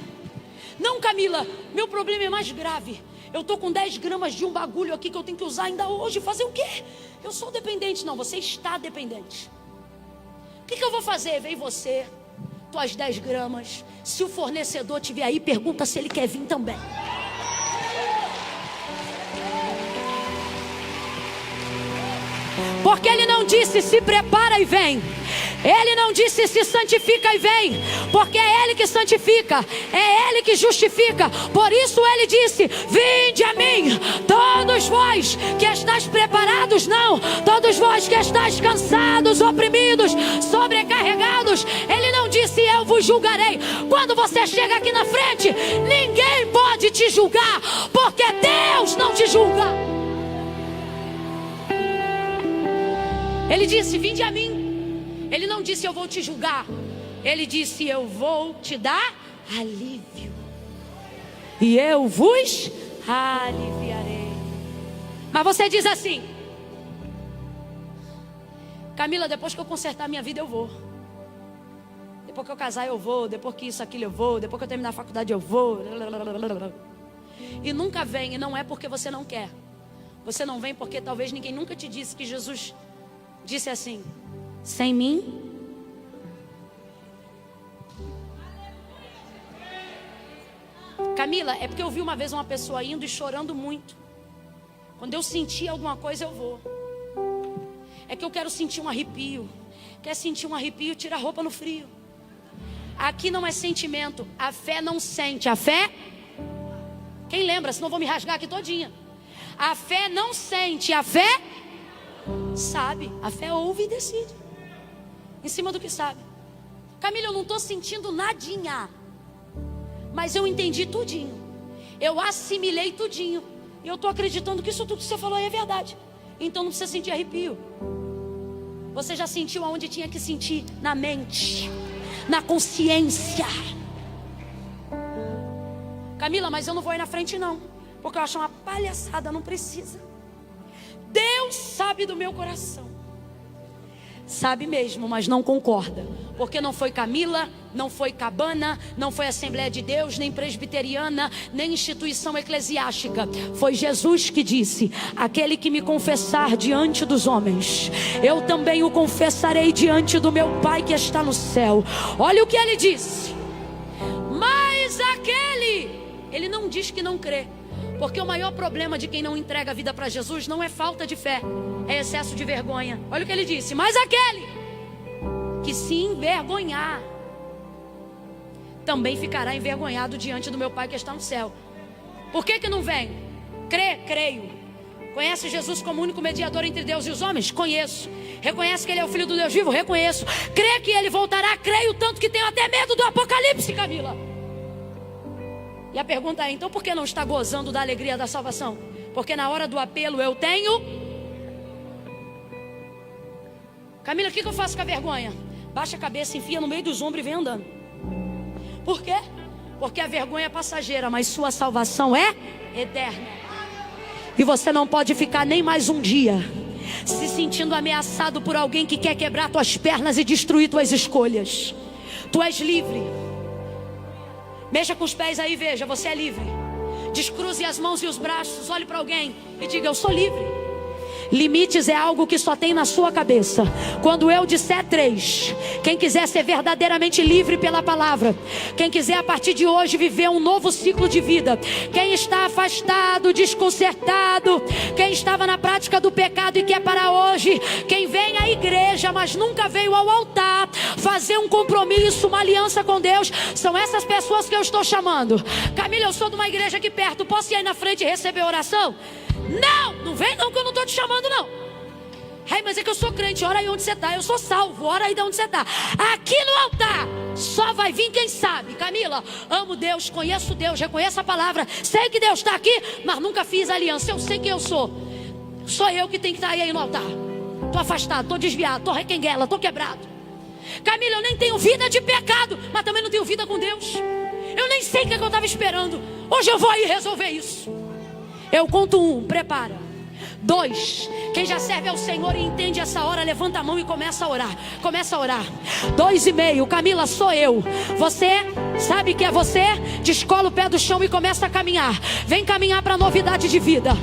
Não, Camila, meu problema é mais grave. Eu estou com 10 gramas de um bagulho aqui que eu tenho que usar ainda hoje. Fazer o quê? Eu sou dependente. Não, você está dependente. O que eu vou fazer? Vem você, tuas 10 gramas. Se o fornecedor estiver aí, pergunta se ele quer vir também. Porque ele não disse: se prepara e vem. Ele não disse: se santifica e vem. Porque é ele que santifica, é ele que justifica. Por isso ele disse: vinde a mim, todos vós que estáis preparados. Não, todos vós que estáis cansados, oprimidos, sobrecarregados. Ele não disse: eu vos julgarei. Quando você chega aqui na frente, ninguém pode te julgar, porque Deus não te julga. Ele disse: vinde a mim. Ele não disse: eu vou te julgar. Ele disse: eu vou te dar alívio. E eu vos aliviarei. Mas você diz assim: Camila, depois que eu consertar minha vida eu vou. Depois que eu casar eu vou. Depois que isso, aquilo eu vou. Depois que eu terminar a faculdade eu vou. E nunca vem. E não é porque você não quer. Você não vem porque talvez ninguém nunca te disse que Jesus disse assim: sem mim Camila, é porque eu vi uma vez uma pessoa indo e chorando muito. Quando eu sentir alguma coisa eu vou. É que eu quero sentir um arrepio. Quer sentir um arrepio? Tira a roupa no frio. Aqui não é sentimento. A fé não sente. A fé, quem lembra? Senão eu vou me rasgar aqui todinha. A fé não sente. A fé sabe. A fé ouve e decide em cima do que sabe. Camila, eu não estou sentindo nadinha, mas eu entendi tudinho. Eu assimilei tudinho. E eu estou acreditando que isso tudo que você falou aí é verdade. Então não precisa sentir arrepio. Você já sentiu aonde tinha que sentir? Na mente, na consciência. Camila, mas eu não vou ir na frente não, porque eu acho uma palhaçada, não precisa. Deus sabe do meu coração. Sabe mesmo, mas não concorda. Porque não foi Camila, não foi Cabana, não foi Assembleia de Deus, nem presbiteriana, nem instituição eclesiástica. Foi Jesus que disse: aquele que me confessar diante dos homens, eu também o confessarei diante do meu Pai que está no céu. Olha o que ele disse. Mas aquele, ele não diz que não crê. Porque o maior problema de quem não entrega a vida para Jesus não é falta de fé, é excesso de vergonha. Olha o que ele disse. Mas aquele que se envergonhar também ficará envergonhado diante do meu Pai que está no céu. Por que não vem? Creio. Conhece Jesus como único mediador entre Deus e os homens? Conheço. Reconhece que Ele é o Filho do Deus vivo? Reconheço. Crê que Ele voltará? Creio, tanto que tenho até medo do Apocalipse, Camila. E a pergunta é, então por que não está gozando da alegria da salvação? Porque na hora do apelo eu tenho... Camila, o que eu faço com a vergonha? Baixa a cabeça, enfia no meio dos ombros e vem andando. Por quê? Porque a vergonha é passageira, mas sua salvação é eterna. E você não pode ficar nem mais um dia se sentindo ameaçado por alguém que quer quebrar tuas pernas e destruir tuas escolhas. Tu és livre. Mexa com os pés aí, veja, você é livre. Descruze as mãos e os braços, olhe para alguém e diga: eu sou livre. Limites é algo que só tem na sua cabeça. Quando eu disser 3, quem quiser ser verdadeiramente livre pela palavra, quem quiser a partir de hoje viver um novo ciclo de vida, quem está afastado, desconcertado, quem estava na prática do pecado e quer parar hoje, quem vem à igreja mas nunca veio ao altar fazer um compromisso, uma aliança com Deus, são essas pessoas que eu estou chamando. Camila, eu sou de uma igreja aqui perto, posso ir aí na frente e receber oração? Não vem não, que eu não estou te chamando não. Ai, mas é que eu sou crente, ora aí onde você está. Eu sou salvo, ora aí de onde você está. Aqui no altar só vai vir quem sabe. Camila, amo Deus, conheço Deus, reconheço a palavra, sei que Deus está aqui, mas nunca fiz aliança. Eu sei quem eu sou. Sou eu que tenho que estar aí no altar. Estou afastado, estou desviado, estou requenguela, estou quebrado. Camila, eu nem tenho vida de pecado, mas também não tenho vida com Deus. Eu nem sei o que eu estava esperando. Hoje eu vou aí resolver isso. Eu conto 1, prepara. 2, quem já serve ao Senhor e entende essa hora, levanta a mão e começa a orar. Começa a orar. 2,5, Camila, sou eu. Você, sabe que é você? Descola o pé do chão e começa a caminhar. Vem caminhar para novidade de vida.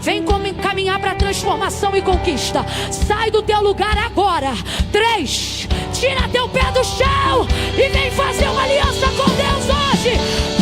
Vem caminhar para transformação e conquista. Sai do teu lugar agora. 3, tira teu pé do chão e vem fazer uma aliança com Deus hoje.